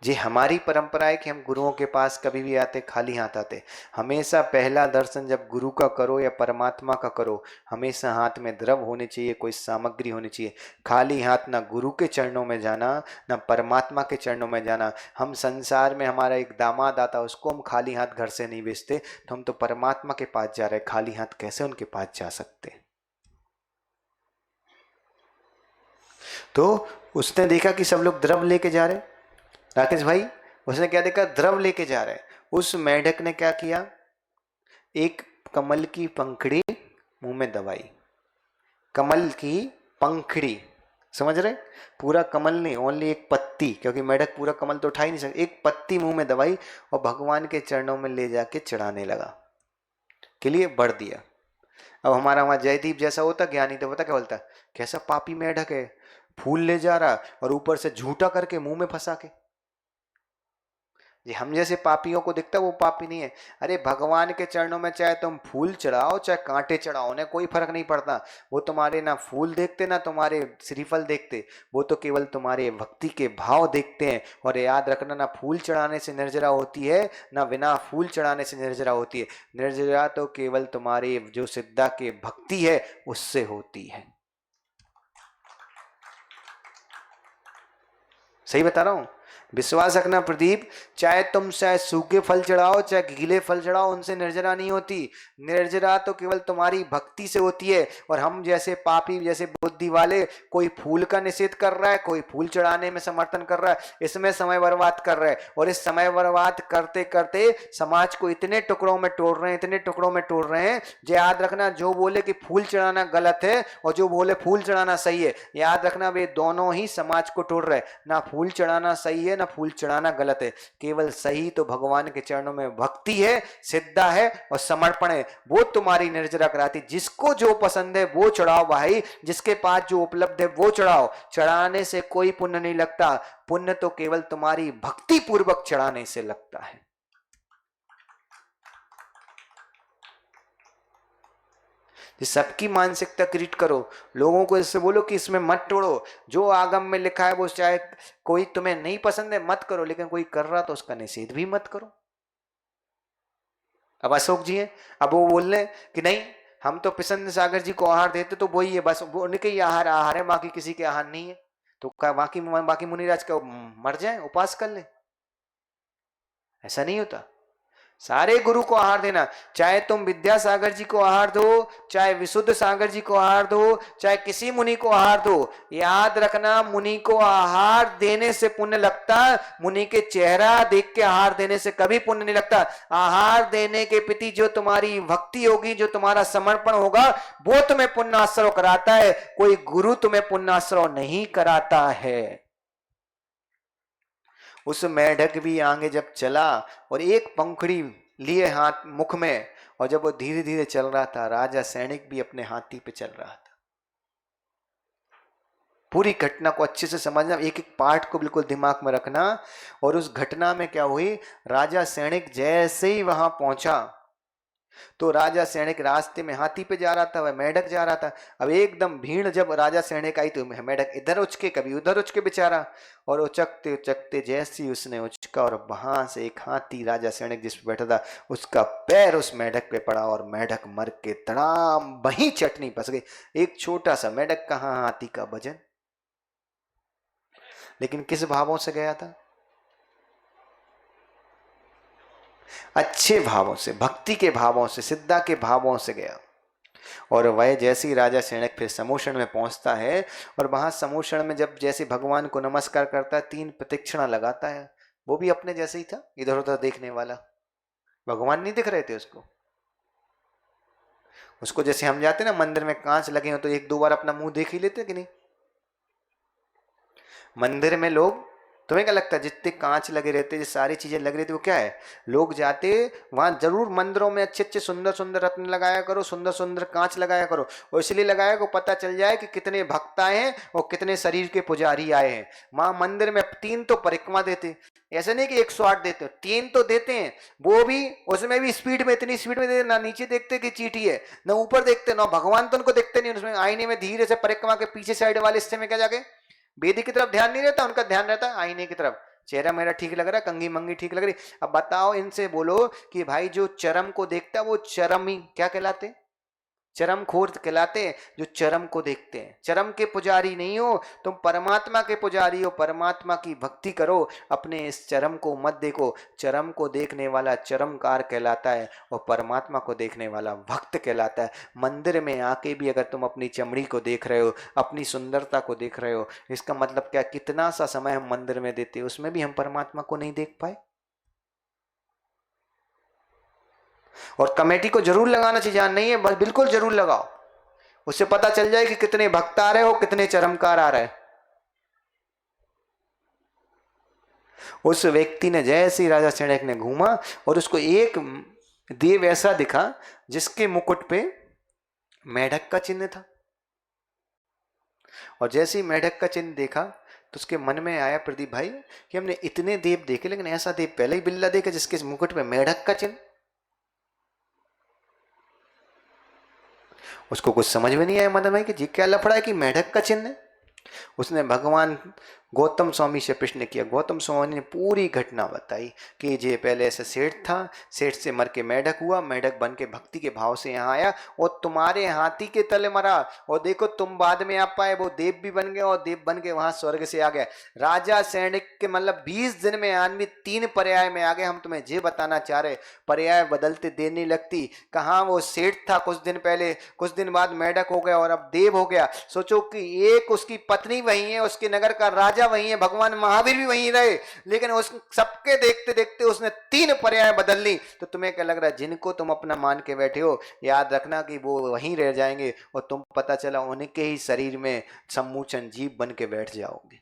जी हमारी परंपरा है कि हम गुरुओं के पास कभी भी आते खाली हाथ आते। हमेशा पहला दर्शन जब गुरु का करो या परमात्मा का करो, हमेशा हाथ में द्रव होने चाहिए, कोई सामग्री होनी चाहिए। खाली हाथ ना गुरु के चरणों में जाना, ना परमात्मा के चरणों में जाना। हम संसार में हमारा एक दामाद आता, उसको हम खाली हाथ घर से नहीं भेजते, तो हम तो परमात्मा के पास जा रहे, खाली हाथ कैसे उनके पास जा सकते? तो उसने देखा कि सब लोग द्रव लेके जा रहे। राकेश भाई, उसने क्या देखा? द्रव लेके जा रहे। उस मेढक ने क्या किया, एक कमल की पंखड़ी मुंह में दबाई। कमल की पंखड़ी, समझ रहे? पूरा कमल नहीं, ओनली एक पत्ती, क्योंकि मेढक पूरा कमल तो उठा ही नहीं सकता। एक पत्ती मुंह में दबाई और भगवान के चरणों में ले जाके चढ़ाने लगा, के लिए बढ़ दिया। अब हमारा वहां जयदीप जैसा होता ज्ञानी तो पता क्या बोलता, कैसा पापी मेढक है, फूल ले जा रहा और ऊपर से झूठा करके मुंह में फंसा के। जी हम जैसे पापियों को दिखता है वो पापी नहीं है। अरे भगवान के चरणों में चाहे तुम फूल चढ़ाओ चाहे कांटे चढ़ाओ, उन्हें कोई फर्क नहीं पड़ता। वो तुम्हारे ना फूल देखते ना तुम्हारे श्रीफल देखते, वो तो केवल तुम्हारे भक्ति के भाव देखते हैं। और याद रखना, ना फूल चढ़ाने से निर्जरा होती है ना बिना फूल चढ़ाने से निर्जरा होती है। निर्जरा तो केवल तुम्हारे जो सिद्धा के भक्ति है उससे होती है। सही बता रहा हूं? विश्वास रखना प्रदीप, चाहे तुम चाहे सूखे फल चढ़ाओ चाहे गीले फल चढ़ाओ, उनसे निर्जरा नहीं होती। निर्जरा तो केवल तुम्हारी भक्ति से होती है। और हम जैसे पापी, जैसे बुद्धि वाले, कोई फूल का निषेध कर रहा है, कोई फूल चढ़ाने में समर्थन कर रहा है, इसमें समय बर्बाद कर रहा है। और इस समय बर्बाद करते करते समाज को इतने टुकड़ों में तोड़ रहे हैं, इतने टुकड़ों में तोड़ रहे हैं। जो याद रखना, जो बोले कि फूल चढ़ाना गलत है और जो बोले फूल चढ़ाना सही है, याद रखना वे दोनों ही समाज को तोड़ रहे हैं। ना फूल चढ़ाना सही है ना फूल चढ़ाना गलत है। केवल सही तो भगवान के चरणों में भक्ति है, सिद्धा है और समर्पण है, वो तुम्हारी निर्जरा कराती। जिसको जो पसंद है वो चढ़ाओ भाई, जिसके पास जो उपलब्ध है वो चढ़ाओ। चढ़ाने से कोई पुण्य नहीं लगता, पुण्य तो केवल तुम्हारी भक्ति पूर्वक चढ़ाने से लगता है। सबकी मानसिकता क्रिएट करो, लोगों को इससे बोलो कि इसमें मत तोड़ो। जो आगम में लिखा है वो चाहे कोई तुम्हें नहीं पसंद है मत करो, लेकिन कोई कर रहा तो उसका निषेध भी मत करो। अब अशोक जी हैं, अब वो बोल रहे कि नहीं हम तो प्रसन्न सागर जी को आहार देते तो वही है, बस वो उनके ही आहार आहार है, बाकी किसी के आहार नहीं है। तो बाकी मुनिराज का मर जाए, उपास कर ले। ऐसा नहीं होता। सारे गुरु को आहार देना, चाहे तुम विद्यासागर जी को आहार दो, चाहे विशुद्ध सागर जी को आहार दो, चाहे किसी मुनि को आहार दो। याद रखना, मुनि को आहार देने से पुण्य लगता, मुनि के चेहरा देख के आहार देने से कभी पुण्य नहीं लगता। आहार देने के प्रति जो तुम्हारी भक्ति होगी, जो तुम्हारा समर्पण होगा, वो तुम्हें पुण्याश्रय कराता है। कोई गुरु तुम्हें पुण्याश्रय नहीं कराता है। उस मेढक भी आगे जब चला और एक पंखड़ी लिए हाथ मुख में, और जब वो धीरे धीरे चल रहा था, राजा सैनिक भी अपने हाथी पे चल रहा था। पूरी घटना को अच्छे से समझना, एक एक पार्ट को बिल्कुल दिमाग में रखना। और उस घटना में क्या हुई, राजा सैनिक जैसे ही वहां पहुंचा, तो राजा सैनिक रास्ते में हाथी पे जा रहा था, वह मेढक जा रहा था। अब एकदम भीड़ जब राजा सैनिक आई तो मेढक इधर उचके कभी उधर उचके बेचारा, और उचकते उचकते जैसी उसने उचका और वहां से एक हाथी राजा सैनिक जिस पे बैठा था उसका पैर उस मेढक पे पड़ा और मेढक मर के तड़ाम वहीं चटनी फंस गई। एक छोटा सा मेढक कहाँ हाथी का वजन। लेकिन किस भावों से गया था? अच्छे भावों से, भक्ति के भावों से, सिद्धा के भावों से गया। और वह जैसे ही राजा सैनिक फिर समूषण में पहुंचता है और वहां समूषण में जब जैसे भगवान को नमस्कार करता है 3 प्रदक्षिणा लगाता है, वो भी अपने जैसे ही था, इधर उधर देखने वाला। भगवान नहीं दिख रहे थे उसको। उसको जैसे हम जाते ना मंदिर में कांच लगे हो तो 1-2 बार अपना मुंह देख ही लेते कि नहीं? मंदिर में लोग, तुम्हें क्या लगता है जितने कांच लगे रहते, जो सारी चीजें लग रही थी, वो क्या है? लोग जाते वहां जरूर मंदिरों में अच्छे अच्छे सुंदर सुंदर रत्न लगाया करो, सुंदर सुंदर कांच लगाया करो, और इसलिए लगाया को पता चल जाए कि कितने भक्त आए हैं और कितने शरीर के पुजारी आए हैं। वहां मंदिर में 3 तो परिक्रमा देते, ऐसे नहीं कि 108 देते, 3 तो देते हैं। वो भी उसमें भी स्पीड में, इतनी स्पीड में देते, ना नीचे देखते कि चीटी है, ना ऊपर देखते, ना भगवान तो उनको देखते नहीं। उसमें आईने में धीरे से परिक्रमा के पीछे साइड वाले हिस्से में क्या जाके बेदी की तरफ ध्यान नहीं रहता, उनका ध्यान रहता है आईने की तरफ। चेहरा मेरा ठीक लग रहा है, कंगी मंगी ठीक लग रही। अब बताओ इनसे बोलो कि भाई जो चरम को देखता है वो चरम ही क्या कहलाते? चरम खोर कहलाते हैं, जो चरम को देखते हैं। चरम के पुजारी नहीं हो तुम, परमात्मा के पुजारी हो। परमात्मा की भक्ति करो, अपने इस चरम को मत देखो। चरम को देखने वाला चरमकार कहलाता है और परमात्मा को देखने वाला भक्त कहलाता है। मंदिर में आके भी अगर तुम अपनी चमड़ी को देख रहे हो, अपनी सुंदरता को देख रहे हो, इसका मतलब क्या? कितना सा समय हम मंदिर में देते, उसमें भी हम परमात्मा को नहीं देख पाए। और कमेटी को जरूर लगाना चाहिए, नहीं है बस बिल्कुल जरूर लगाओ, उससे पता चल जाए कि कितने भक्त आ रहे हो, कितने चरमकार आ रहे। उस व्यक्ति ने जैसे ही राजा सैनिक ने घूमा और उसको एक देव ऐसा दिखा जिसके मुकुट पे मेढक का चिन्ह था। और जैसे ही मेढक का चिन्ह देखा तो उसके मन में आया प्रदीप भाई कि हमने इतने देव देखे लेकिन ऐसा देव पहले ही बिल्ला देखा जिसके मुकुट पे मेढक का चिन्ह। उसको कुछ समझ में नहीं आया मदन भाई कि जी क्या लफड़ा है कि मेढक का चिन्ह है। उसने भगवान गौतम स्वामी से प्रश्न किया। गौतम स्वामी ने पूरी घटना बताई कि ये पहले ऐसे सेठ था, सेठ से मर के मेढक हुआ, मेढक बन के भक्ति के भाव से यहाँ आया और तुम्हारे हाथी के तले मरा, और देखो तुम बाद में आ पाए, वो देव भी बन गए और देव बन के वहां स्वर्ग से आ गए। राजा सैनिक के मतलब 20 दिन में आदमी 3 पर्याय में आ गए। हम तुम्हें ये बताना चाह रहे, पर्याय बदलते देर नहीं लगती। कहाँ वो सेठ था कुछ दिन पहले, कुछ दिन बाद मेढक हो गया और अब देव हो गया। सोचो कि एक उसकी पत्नी वही है, उसके नगर का राजा वही है, भगवान महावीर भी वही रहे, लेकिन उस सबके देखते देखते उसने 3 पर्याय बदल ली। तो तुम्हें क्या लग रहा है जिनको तुम अपना मान के बैठे हो, याद रखना कि वो वहीं रह जाएंगे और तुम पता चला उनके ही शरीर में सम्मोचन जीव बन के बैठ जाओगे।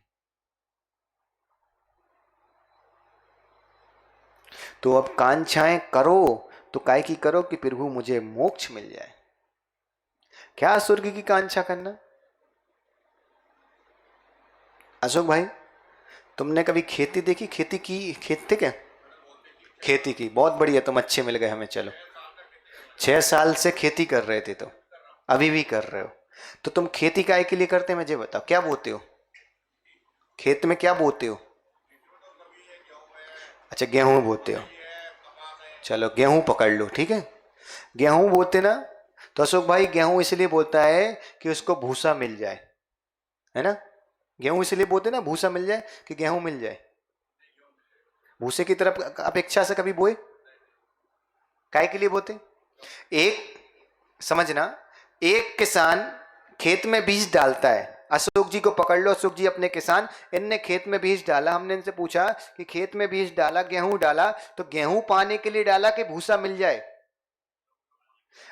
तो अब कांक्षाएं करो तो काय की करो कि प्रभु मुझे मोक्ष मिल जाए। क्या स्वर्ग की कांक्षा करना? अशोक भाई तुमने कभी खेती देखी? खेती की? खेत थे क्या? खेती की, बहुत बढ़िया, तुम अच्छे मिल गए हमें। चलो 6 साल से खेती कर रहे थे, तो अभी भी कर रहे हो। तो तुम खेती काय के लिए करते हैं मुझे बताओ, क्या बोते हो खेत में? क्या बोते हो? अच्छा गेहूं बोते हो। चलो गेहूं पकड़ लो, ठीक है। गेहूं बोते ना, तो अशोक भाई गेहूं इसलिए बोलता है कि उसको भूसा मिल जाए, है ना। गेहूं इसलिए बोते ना भूसा मिल जाए, कि गेहूं मिल जाए। भूसे की तरफ अपेक्षा से कभी बोए? काय के लिए बोते? एक समझना, एक किसान खेत में बीज डालता है। अशोक जी को पकड़ लो, अशोक जी अपने किसान, इनने खेत में बीज डाला। हमने इनसे पूछा कि खेत में बीज डाला, गेहूं डाला, तो गेहूं पाने के लिए डाला कि भूसा मिल जाए?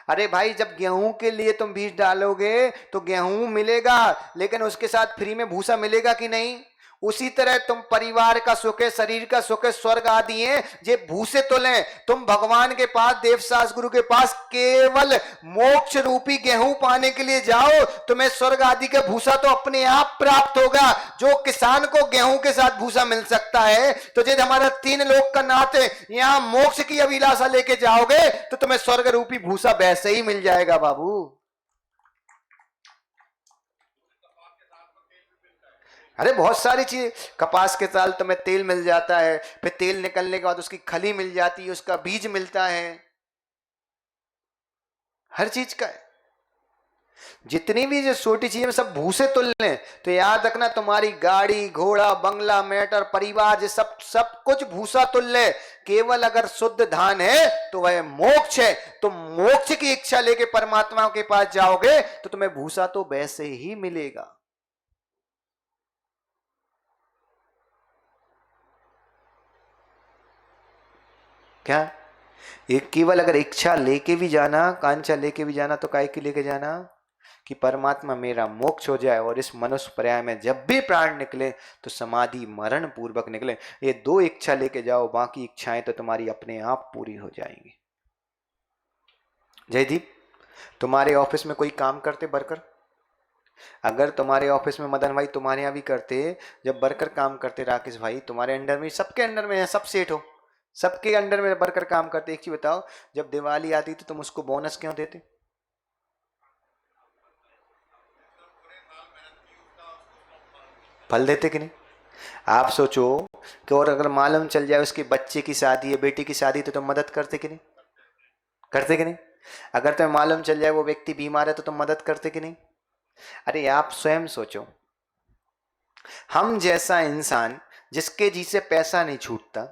अरे भाई जब गेहूं के लिए तुम बीज डालोगे तो गेहूं मिलेगा, लेकिन उसके साथ फ्री में भूसा मिलेगा कि नहीं? उसी तरह तुम परिवार का सुख है, शरीर का सुख है, स्वर्ग आदि है, ये भूसे तो लें। तुम भगवान के पास, देवशास्त्र गुरु के पास केवल मोक्ष रूपी गेहूं पाने के लिए जाओ, तुम्हें स्वर्ग आदि का भूसा तो अपने आप प्राप्त होगा। जो किसान को गेहूं के साथ भूसा मिल सकता है, तो यदि हमारा तीन लोक का नाथ है, यहां मोक्ष की अभिलाषा लेके जाओगे तो तुम्हें स्वर्ग रूपी भूसा वैसे ही मिल जाएगा बाबू। अरे बहुत सारी चीज, कपास के साल तुम्हें तेल मिल जाता है, फिर तेल निकलने के बाद उसकी खली मिल जाती है, उसका बीज मिलता है, हर चीज का है। जितनी भी जो छोटी चीजें सब भूसे तुल्य हैं, तो याद रखना तुम्हारी गाड़ी घोड़ा बंगला मेटर परिवार, ये सब सब कुछ भूसा तुल्य है। केवल अगर शुद्ध धान है तो वह मोक्ष है। तो मोक्ष की इच्छा लेके परमात्मा के पास जाओगे तो तुम्हें भूसा तो वैसे ही मिलेगा। क्या एक केवल अगर इच्छा लेके भी जाना, कांक्षा लेके भी जाना, तो काय के लेके जाना कि परमात्मा मेरा मोक्ष हो जाए, और इस मनुष्य पर्याय में जब भी प्राण निकले तो समाधि मरण पूर्वक निकले। ये दो इच्छा लेके जाओ, बाकी इच्छाएं तो तुम्हारी अपने आप पूरी हो जाएंगी। जयदीप, तुम्हारे ऑफिस में कोई काम करते वर्कर, अगर तुम्हारे ऑफिस में मदन भाई तुम्हारे यहाँ भी करते, जब वर्कर काम करते, राकेश भाई तुम्हारे अंडर में, सबके अंडर में है, सब सेठ हो, सबके अंडर में वर्कर काम करते, एक चीज बताओ, जब दिवाली आती तो तुम उसको बोनस क्यों देते? फल देते कि नहीं? आप सोचो कि और अगर मालूम चल जाए उसके बच्चे की शादी है, बेटी की शादी, तो तुम मदद करते कि नहीं? करते कि नहीं? अगर तुम्हें मालूम चल जाए वो व्यक्ति बीमार है तो तुम मदद करते कि नहीं? अरे आप स्वयं सोचो, हम जैसा इंसान जिसके जी से पैसा नहीं छूटता,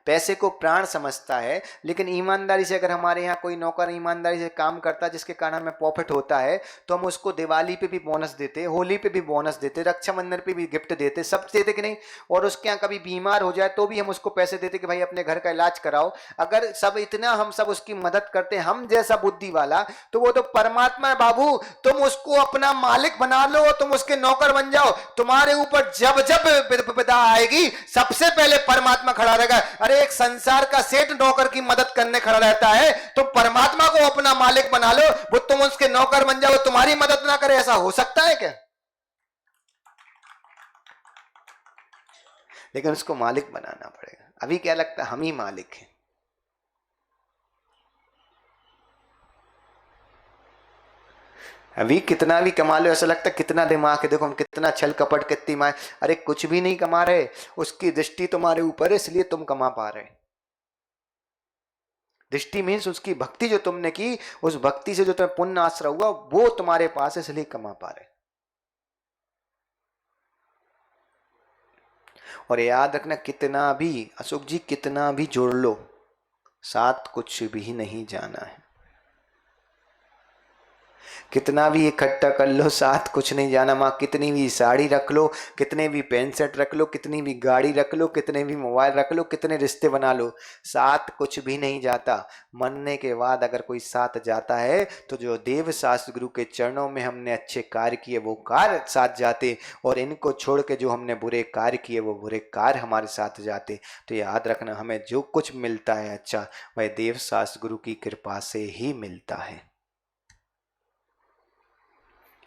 पैसे को प्राण समझता है, लेकिन ईमानदारी से अगर हमारे यहाँ कोई नौकर ईमानदारी से काम करता है जिसके कारण हमें प्रॉफिट होता है, तो हम उसको दिवाली पे भी बोनस देते, होली पे भी बोनस देते, रक्षाबंधन पे भी गिफ्ट देते, सब देते कि नहीं? और उसके यहाँ कभी बीमार हो जाए तो भी हम उसको पैसे देते कि भाई अपने घर का इलाज कराओ। अगर सब इतना हम सब उसकी मदद करते, हम जैसा बुद्धि वाला, तो वो तो परमात्मा है बाबू। तुम उसको अपना मालिक बना लो, तुम उसके नौकर बन जाओ, तुम्हारे ऊपर जब जब विपदा आएगी सबसे पहले परमात्मा खड़ा रहेगा। अरे एक संसार का सेठ नौकर की मदद करने खड़ा रहता है, तुम परमात्मा को अपना मालिक बना लो, वो तुम उसके नौकर बन जाओ, तुम्हारी मदद ना करे, ऐसा हो सकता है क्या? लेकिन उसको मालिक बनाना पड़ेगा। अभी क्या लगता है हम ही मालिक हैं। अभी कितना भी कमा लो ऐसा लगता है कितना दिमाग है, देखो हम कितना छल कपट, कितनी माए। अरे कुछ भी नहीं कमा रहे, उसकी दृष्टि तुम्हारे ऊपर है इसलिए तुम कमा पा रहे। दृष्टि मीन्स उसकी भक्ति जो तुमने की, उस भक्ति से जो तुम्हें पुण्य आश्रय हुआ वो तुम्हारे पास है इसलिए कमा पा रहे। और याद रखना, कितना भी अशोक जी कितना भी जोड़ लो, साथ कुछ भी नहीं जाना है। कितना भी इकट्ठा कर लो, साथ कुछ नहीं जाना। माँ कितनी भी साड़ी रख लो, कितने भी पेंट सेट रख लो, कितनी भी गाड़ी रख लो, कितने भी मोबाइल रख लो, कितने रिश्ते बना लो, साथ कुछ भी नहीं जाता। मरने के बाद अगर कोई साथ जाता है तो जो देव शास्त्र गुरु के चरणों में हमने अच्छे कार्य किए वो कार्य साथ जाते, और इनको छोड़ के जो हमने बुरे कार्य किए वो बुरे कार्य हमारे साथ जाते। तो याद रखना, हमें जो कुछ मिलता है अच्छा, वह देव शास्त्र गुरु की कृपा से ही मिलता है।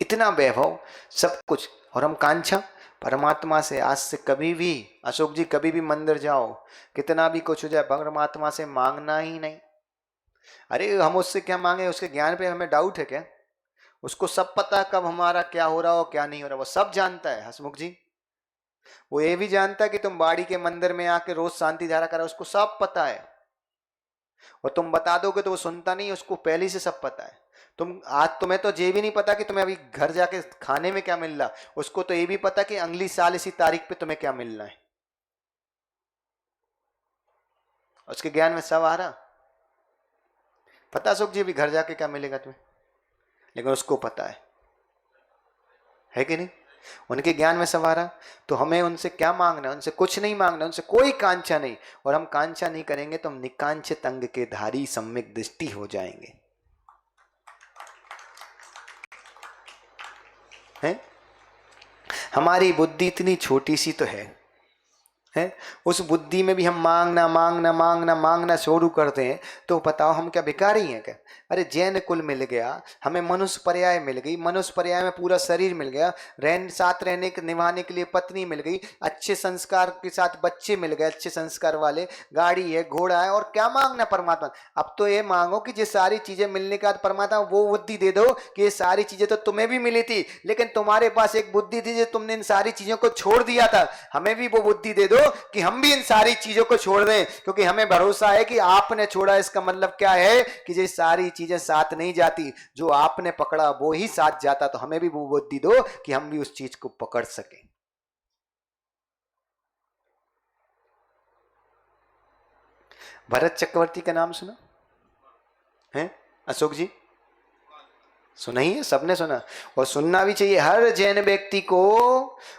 इतना वैभव सब कुछ, और हम कांक्षा परमात्मा से। आज से कभी भी अशोक जी कभी भी मंदिर जाओ, कितना भी कुछ हो जाए, परमात्मा से मांगना ही नहीं। अरे हम उससे क्या मांगे, उसके ज्ञान पे हमें डाउट है क्या? उसको सब पता है कब हमारा क्या हो रहा हो क्या नहीं हो रहा, वो सब जानता है हसमुख जी। वो ये भी जानता है कि तुम बाड़ी के मंदिर में आके रोज शांति धारा करा, उसको सब पता है। और तुम बता दोगे तो वो सुनता नहीं, उसको पहले से सब पता है। तुम्हें तो ये भी नहीं पता कि तुम्हें अभी घर जाके खाने में क्या मिल रहा, उसको तो ये भी पता कि अगली साल इसी तारीख पे तुम्हें क्या मिलना है। उसके ज्ञान में सब आ रहा, पता सुख जी अभी घर जाके क्या मिलेगा तुम्हें, लेकिन उसको पता है कि नहीं? उनके ज्ञान में सब आ रहा। तो हमें उनसे क्या मांगना, उनसे कुछ नहीं मांगना, उनसे कोई कांक्षा नहीं। और हम कांक्षा नहीं करेंगे तो हम निकांक्षित अंग के धारी सम्यक दृष्टि हो जाएंगे। हैं? हमारी बुद्धि इतनी छोटी सी तो है उस बुद्धि में भी हम मांगना मांगना मांगना मांगना शुरू करते हैं, तो बताओ हम क्या भिखारी हैं क्या? अरे जैन कुल मिल गया, हमें मनुष्य पर्याय मिल गई, मनुष्य पर्याय में पूरा शरीर मिल गया, साथ रहने के निभाने के लिए पत्नी मिल गई, अच्छे संस्कार के साथ बच्चे मिल गए, अच्छे संस्कार वाले, गाड़ी है, घोड़ा है, और क्या मांगना परमात्मा? अब तो ये मांगो कि ये सारी चीजें मिलने के बाद परमात्मा वो बुद्धि दे दो कि ये सारी चीजें तो तुम्हें भी मिली थी, लेकिन तुम्हारे पास एक बुद्धि थी जो तुमने इन सारी चीजों को छोड़ दिया था, हमें भी वो बुद्धि दे दो कि हम भी इन सारी चीजों को छोड़ दें, क्योंकि हमें भरोसा है कि आपने छोड़ा। इसका मतलब क्या है कि ये सारी चीजें साथ नहीं जाती, जो आपने पकड़ा वो ही साथ जाता, तो हमें भी वो बुद्धि दो कि हम भी उस चीज को पकड़ सकें। भरत चक्रवर्ती का नाम सुना है? अशोक जी सुना ही है, सबने सुना, और सुनना भी चाहिए। हर जैन व्यक्ति को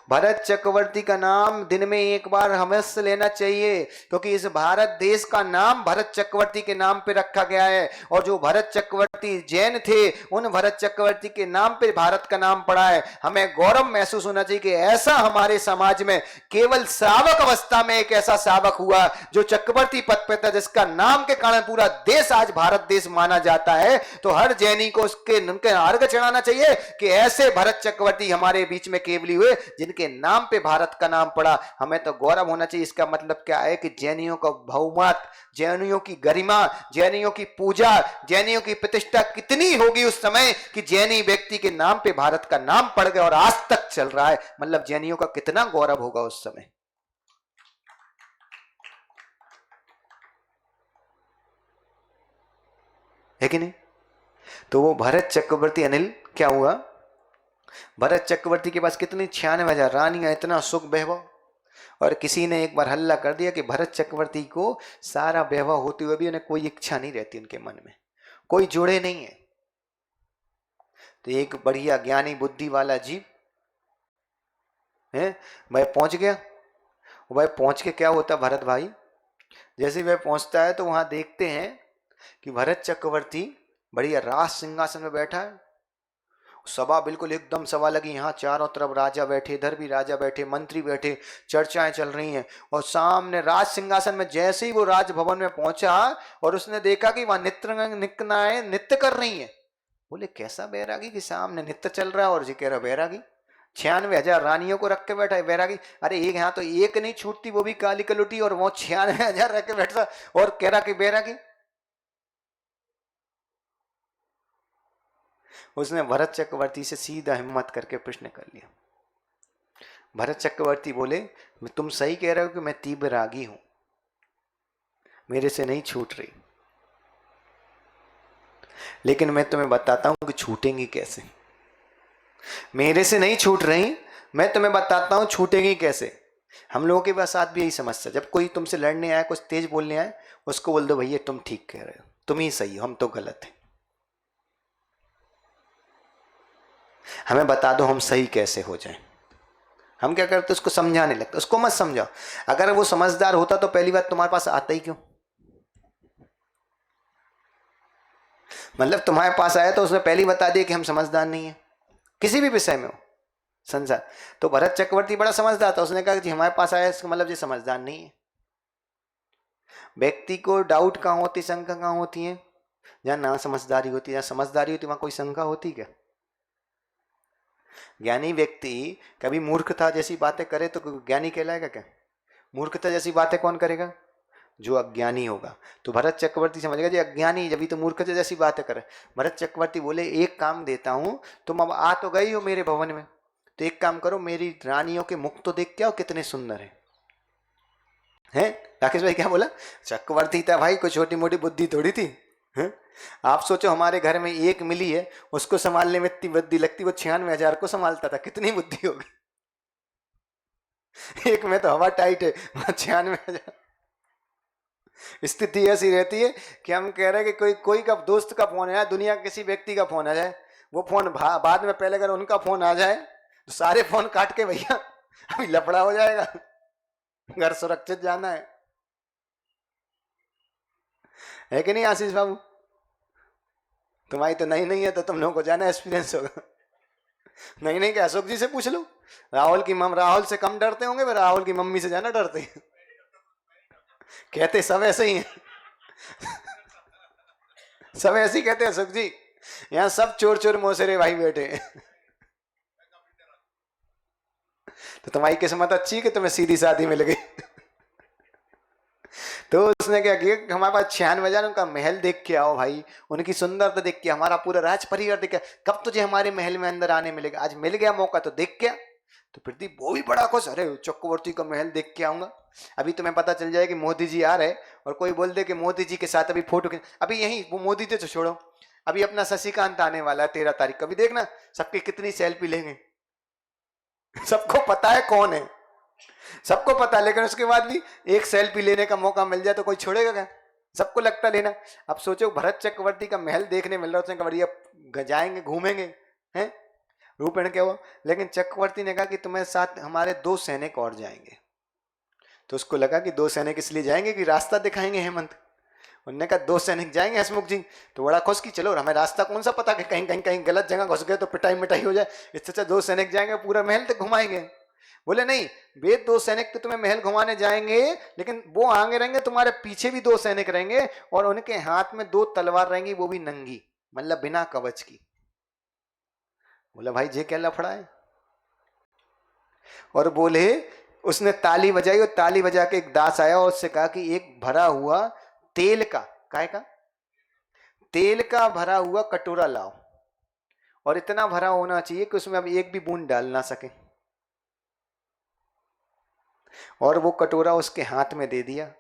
भरत चक्रवर्ती का नाम दिन में एक बार अवश्य लेना चाहिए, क्योंकि इस भारत देश का नाम भरत चक्रवर्ती के नाम पे रखा गया है, और जो भरत चक्रवर्ती जैन थे उन भरत चक्रवर्ती के नाम पे भारत का नाम पड़ा है। हमें गौरव महसूस होना चाहिए कि ऐसा हमारे समाज में केवल शावक अवस्था में एक ऐसा शावक हुआ जो चक्रवर्ती पद पे था, जिसका नाम के कारण पूरा देश आज भारत देश माना जाता है। तो हर जैनी को उसके अर्घ चढ़ाना चाहिए कि ऐसे भरत चक्रवर्ती हमारे बीच में केवली हुए जिनके नाम पे भारत का नाम पड़ा। हमें तो गौरव होना चाहिए। इसका मतलब क्या है कि जैनियों का बहुमत, जैनियों की गरिमा, जैनियों की पूजा, जैनियों की प्रतिष्ठा कितनी होगी उस समय कि जैनी व्यक्ति के नाम पे भारत का नाम पड़ गया और आज तक चल रहा है। मतलब जैनियों का कितना गौरव होगा उस समय। है कि नहीं? तो वो भरत चक्रवर्ती अनिल क्या हुआ, भरत चक्रवर्ती के पास कितनी 96,000 रानियां, इतना सुख वैभव, और किसी ने एक बार हल्ला कर दिया कि भरत चक्रवर्ती को सारा वैभव होते हुए भी उन्हें कोई इच्छा नहीं रहती, उनके मन में कोई जोड़े नहीं है। तो एक बढ़िया ज्ञानी बुद्धि वाला जीव है भाई पहुंच गया। भाई पहुंच के क्या होता भरत भाई, जैसे वह पहुंचता है तो वहां देखते हैं कि भरत चक्रवर्ती बढ़िया राज सिंहासन में बैठा है। सभा बिल्कुल एकदम सभा लगी, यहाँ चारों तरफ राजा बैठे, इधर भी राजा बैठे, मंत्री बैठे, चर्चाएं चल रही हैं, और सामने राज सिंहासन में जैसे ही वो राजभवन में पहुंचा और उसने देखा कि वहां नृत्य कर रही हैं। बोले कैसा बैरागी कि सामने नृत्य चल रहा है और जी कह रहा बैरागी, 96,000 रानियों को रख के बैठा है बैरागी। अरे एक यहाँ तो एक नहीं छूटती, वो भी काली कलुटी, और वो 96,000 रख के बैठा और कह रहा कि बैरागी। उसने भरत चक्रवर्ती से सीधा हिम्मत करके प्रश्न कर लिया। भरत चक्रवर्ती बोले तुम सही कह रहे हो कि मैं तीव्र रागी हूं, मेरे से नहीं छूट रही, लेकिन मैं तुम्हें बताता हूं कि छूटेंगी कैसे। मेरे से नहीं छूट रही, मैं तुम्हें बताता हूं छूटेंगी कैसे। हम लोगों के पास साथ भी यही समस्या, जब कोई तुमसे लड़ने आए, कुछ तेज बोलने आए, उसको बोल दो भैया तुम ठीक कह रहे हो, तुम ही सही हो, हम तो गलत हैं। हमें बता दो हम सही कैसे हो जाएं। हम क्या करते, उसको समझाने लगते। उसको मत समझाओ, अगर वो समझदार होता तो पहली बात तुम्हारे पास आता ही क्यों? मतलब तुम्हारे पास आया तो उसने पहले बता दिया कि हम समझदार नहीं है, किसी भी विषय में हो संसार। तो भरत चक्रवर्ती बड़ा समझदार था, उसने कहा कि हमारे पास आया इसका मतलब ये समझदार नहीं है। व्यक्ति को डाउट कहाँ होती, शंका कहाँ होती है? जहाँ ना समझदारी होती, जहाँ समझदारी होती वहां कोई शंका होती क्या? ज्ञानी व्यक्ति कभी मूर्खता जैसी बातें करे तो ज्ञानी कहलाएगा क्या? मूर्खता जैसी बातें कौन करेगा? जो अज्ञानी होगा। तो भरत चक्रवर्ती समझ गया जी अज्ञानी जब तो मूर्खता जैसी बातें करे। भरत चक्रवर्ती बोले एक काम देता हूं, तुम अब आ तो गई हो मेरे भवन में, तो एक काम करो, मेरी रानियों के मुख तो देख के आओ कितने सुंदर हैं। राकेश भाई क्या बोला? चक्रवर्ती था भाई, कोई छोटी मोटी बुद्धि थोड़ी थी। है? आप सोचो हमारे घर में एक मिली है, उसको संभालने में इतनी बुद्धि लगती, वो 96,000 को संभालता था, कितनी बुद्धि होगी। एक में तो हवा टाइट है, 96,000। स्थिति ऐसी रहती है कि हम कह रहे हैं कि कोई का दोस्त का फोन है, दुनिया किसी व्यक्ति का फोन आ जाए, वो फोन बाद में, पहले अगर उनका फोन आ जाए तो सारे फोन काट के भैया अभी लफड़ा हो जाएगा, घर सुरक्षित जाना है कि नहीं आशीष बाबू? तुम्हारी तो नहीं है, तो तुम लोगों को जाना एक्सपीरियंस होगा। नहीं क्या अशोक जी से पूछ लो, राहुल से कम डरते होंगे, पर राहुल की मम्मी से ज्यादा डरते हैं। कहते सब ऐसे ही हैं। सब ऐसे ही कहते हैं सुख जी, यहाँ सब चोर चोर मौसेरे भाई बैठे हैं। तो तुम्हारी किस्मत अच्छी कि तुम्हें सीधी शादी मिल गई। तो उसने क्या किया कि हमारे पास 96 उनका महल देख के आओ भाई, उनकी सुंदरता देख के, हमारा पूरा राज परिवार देख के, कब तुझे हमारे महल में अंदर आने मिलेगा, आज मिल गया मौका तो देख क्या। तो फिर वो भी बड़ा खुश, अरे चक्रवर्ती का महल देख के आऊंगा। अभी तुम्हें पता चल जाए कि मोदी जी आ रहे, और कोई बोल दे कि मोदी जी के साथ अभी फोटो अभी यही वो मोदी जी तो छोड़ो, अभी अपना शशिकांत आने वाला है 13 तारीख, कभी देखना सबकी कितनी सेल्फी लेंगे। सबको पता है कौन है, सबको पता है, लेकिन उसके बाद भी एक सेल्फी लेने का मौका मिल जाए तो कोई छोड़ेगा क्या, सबको लगता लेना। अब सोचो भरत चक्रवर्ती का महल देखने मिल रहा है, उसने कहा बढ़िया जाएंगे घूमेंगे हैं। रूपेण क्या हुआ, लेकिन चक्रवर्ती ने कहा कि तुम्हें साथ हमारे 2 सैनिक और जाएंगे। तो उसको लगा कि 2 सैनिक इसलिए जाएंगे कि रास्ता दिखाएंगे हेमंत। उन्होंने कहा 2 सैनिक जाएंगे हसमुख जी, तो बड़ा खुश की चलो हमें रास्ता कौन सा पता कि कहीं कहीं कहीं गलत जगह घुस गए तो पिटाई मिटाई हो जाए, इससे अच्छा 2 सैनिक जाएंगे पूरा महल तक घुमाएंगे। बोले नहीं, वे 2 सैनिक तो तुम्हें महल घुमाने जाएंगे, लेकिन वो आगे रहेंगे, तुम्हारे पीछे भी 2 सैनिक रहेंगे, और उनके हाथ में 2 तलवार रहेंगी, वो भी नंगी, मतलब बिना कवच की। बोला भाई ये क्या लफड़ा है। और बोले उसने ताली बजाई, और ताली बजा के एक दास आया और उससे कहा कि एक भरा हुआ तेल का, काय का तेल का भरा हुआ कटोरा लाओ, और इतना भरा होना चाहिए कि उसमें अब एक भी बूंद डाल ना सके। और वो कटोरा उसके हाथ में दे दिया,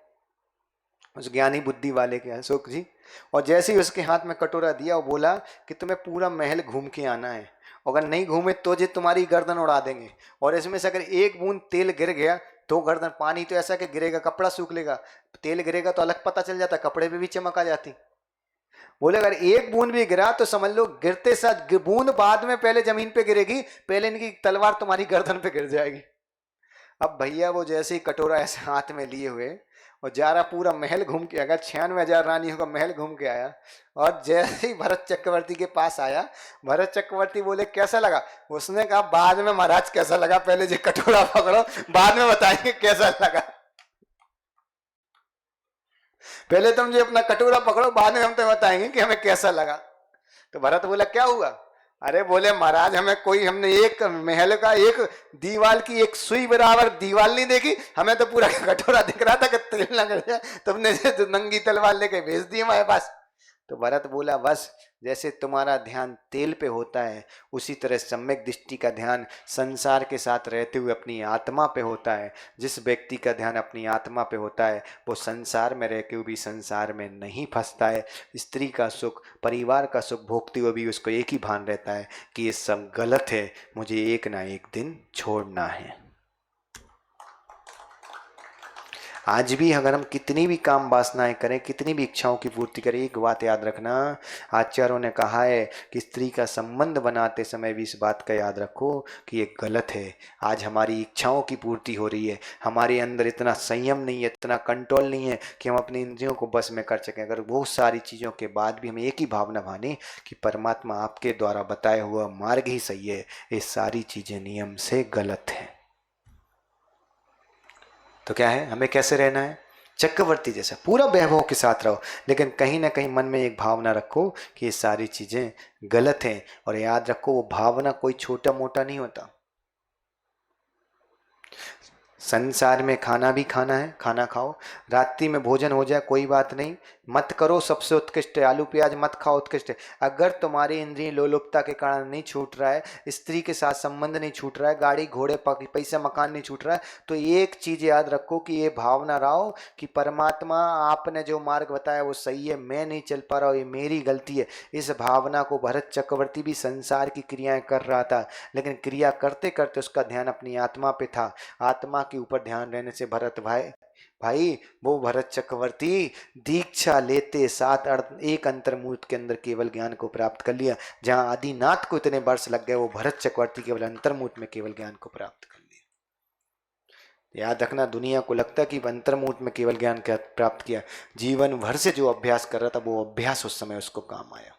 उस ज्ञानी बुद्धि वाले के अशोक जी। और जैसे ही उसके हाथ में कटोरा दिया, वो बोला कि तुम्हें पूरा महल घूम के आना है, अगर नहीं घूमे तो जी तुम्हारी गर्दन उड़ा देंगे, और इसमें से अगर एक बूंद तेल गिर गया तो गर्दन, पानी तो ऐसा कि गिरेगा कपड़ा सूख लेगा, तेल गिरेगा तो अलग पता चल जाता, कपड़े पे भी चमक आ जाती। बोले अगर एक बूंद भी गिरा तो समझ लो गिरते साथ बूंद बाद में पहले जमीन पे गिरेगी, पहले इनकी तलवार तुम्हारी गर्दन पे गिर जाएगी। अब भैया वो जैसे ही कटोरा ऐसे हाथ में लिए हुए और जा रहा, पूरा महल घूम के आया, 96,000 रानियों का महल घूम के आया, और जैसे ही भरत चक्रवर्ती के पास आया, भरत चक्रवर्ती बोले कैसा लगा। उसने कहा बाद में महाराज कैसा लगा, पहले जो कटोरा पकड़ो, बाद में बताएंगे कैसा लगा, पहले तुम जो अपना कटोरा पकड़ो, बाद में हम तो बताएंगे कि हमें कैसा लगा। तो भरत बोला क्या हुआ। अरे बोले महाराज हमने एक महल का एक दीवाल की एक सुई बराबर दीवाल नहीं देखी, हमें तो पूरा कटोरा दिख रहा था कि तेल ना गिर जाए, तुमने जो नंगी तलवार लेके भेज दी हमारे पास। तो भरत बोला बस जैसे तुम्हारा ध्यान तेल पे होता है, उसी तरह सम्यक दृष्टि का ध्यान संसार के साथ रहते हुए अपनी आत्मा पे होता है। जिस व्यक्ति का ध्यान अपनी आत्मा पे होता है वो संसार में रह के भी संसार में नहीं फंसता है। स्त्री का सुख, परिवार का सुख भोगते हुए भी उसको एक ही भान रहता है कि ये सब गलत है, मुझे एक ना एक दिन छोड़ना है। आज भी अगर हम कितनी भी काम वासनाएं करें, कितनी भी इच्छाओं की पूर्ति करें, एक बात याद रखना, आचार्यों ने कहा है कि स्त्री का संबंध बनाते समय भी इस बात का याद रखो कि ये गलत है। आज हमारी इच्छाओं की पूर्ति हो रही है, हमारे अंदर इतना संयम नहीं है, इतना कंट्रोल नहीं है कि हम अपनी इंद्रियों को बस में कर सकें। अगर वो सारी चीज़ों के बाद भी हमें एक ही भावना भाने कि परमात्मा आपके द्वारा बताया हुआ मार्ग ही सही है, ये सारी चीज़ें नियम से गलत हैं, तो क्या है, हमें कैसे रहना है, चक्रवर्ती जैसा पूरा वैभव के साथ रहो, लेकिन कहीं ना कहीं मन में एक भावना रखो कि ये सारी चीजें गलत हैं। और याद रखो वो भावना कोई छोटा मोटा नहीं होता। संसार में खाना भी खाना है, खाना खाओ, रात्रि में भोजन हो जाए कोई बात नहीं, मत करो सबसे उत्कृष्ट, आलू प्याज मत खाओ उत्कृष्ट। अगर तुम्हारी इंद्रिय लोलुपता के कारण नहीं छूट रहा है, स्त्री के साथ संबंध नहीं छूट रहा है, गाड़ी घोड़े पैसा मकान नहीं छूट रहा है, तो एक चीज याद रखो कि ये भावना रहो कि परमात्मा आपने जो मार्ग बताया वो सही है, मैं नहीं चल पा रहा हूँ, ये मेरी गलती है। इस भावना को भरत चक्रवर्ती भी संसार की क्रियाएं कर रहा था, लेकिन क्रिया करते करते उसका ध्यान अपनी आत्मा पे था। आत्मा के ऊपर ध्यान रहने से भरत भाई वो भरत चक्रवर्ती दीक्षा लेते साथ एक अंतर्मुहूर्त के अंदर केवल ज्ञान को प्राप्त कर लिया। जहां आदिनाथ को इतने वर्ष लग गए, वो भरत चक्रवर्ती केवल अंतर्मुहूर्त में केवल ज्ञान को प्राप्त कर लिया। याद रखना, दुनिया को लगता है कि अंतर्मुहूर्त में केवल ज्ञान प्राप्त किया, जीवन भर से जो अभ्यास कर रहा था वो अभ्यास उस समय उसको काम आया।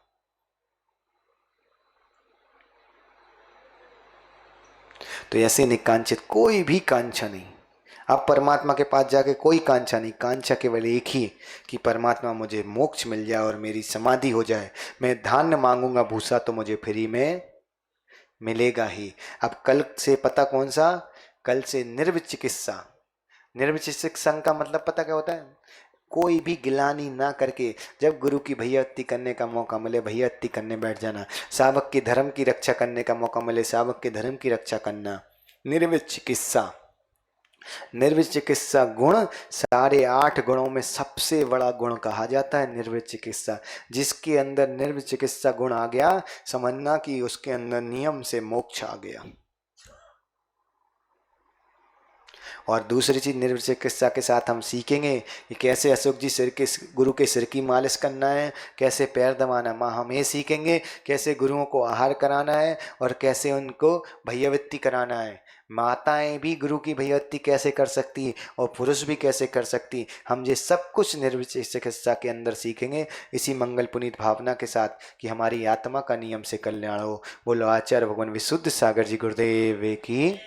तो ऐसे निकांक्षित, कोई भी कांक्षा नहीं। अब परमात्मा के पास जाके कोई कांक्षा नहीं, कांक्षा केवल एक ही कि परमात्मा मुझे मोक्ष मिल जाए और मेरी समाधि हो जाए। मैं धान्य मांगूंगा भूसा तो मुझे फ्री में मिलेगा ही। अब कल से पता कौन सा, कल से निर्विचिकित्सा। निर्विचिकित्सा का मतलब पता क्या होता है? कोई भी गिलानी ना करके, जब गुरु की भैयात्ती करने का मौका मिले भैयात्ती करने बैठ जाना, सावक के धर्म की रक्षा करने का मौका मिले सावक के धर्म की रक्षा करना। निर्विचिकित्सा, निर्विचिकित्सा गुण सारे 8 गुणों में सबसे बड़ा गुण कहा जाता है निर्विचिकित्सा। जिसके अंदर निर्विचिकित्सा गुण आ गया, समझना कि उसके अंदर नियम से मोक्ष आ गया। और दूसरी चीज निर्विचिकित्सा के साथ हम सीखेंगे कि कैसे अशोक जी सिर के, गुरु के सिर की मालिश करना है, कैसे पैर दबाना, माँ हम ये सीखेंगे कैसे गुरुओं को आहार कराना है और कैसे उनको भैयावृत्ति कराना है। माताएं भी गुरु की भैयावृत्ति कैसे कर सकती और पुरुष भी कैसे कर सकती, हम ये सब कुछ निर्विचिकित्सा के अंदर सीखेंगे, इसी मंगल पुनीत भावना के साथ कि हमारी आत्मा का नियम से कल्याण हो। बोलो आचार्य भगवान विशुद्ध सागर जी गुरुदेव की।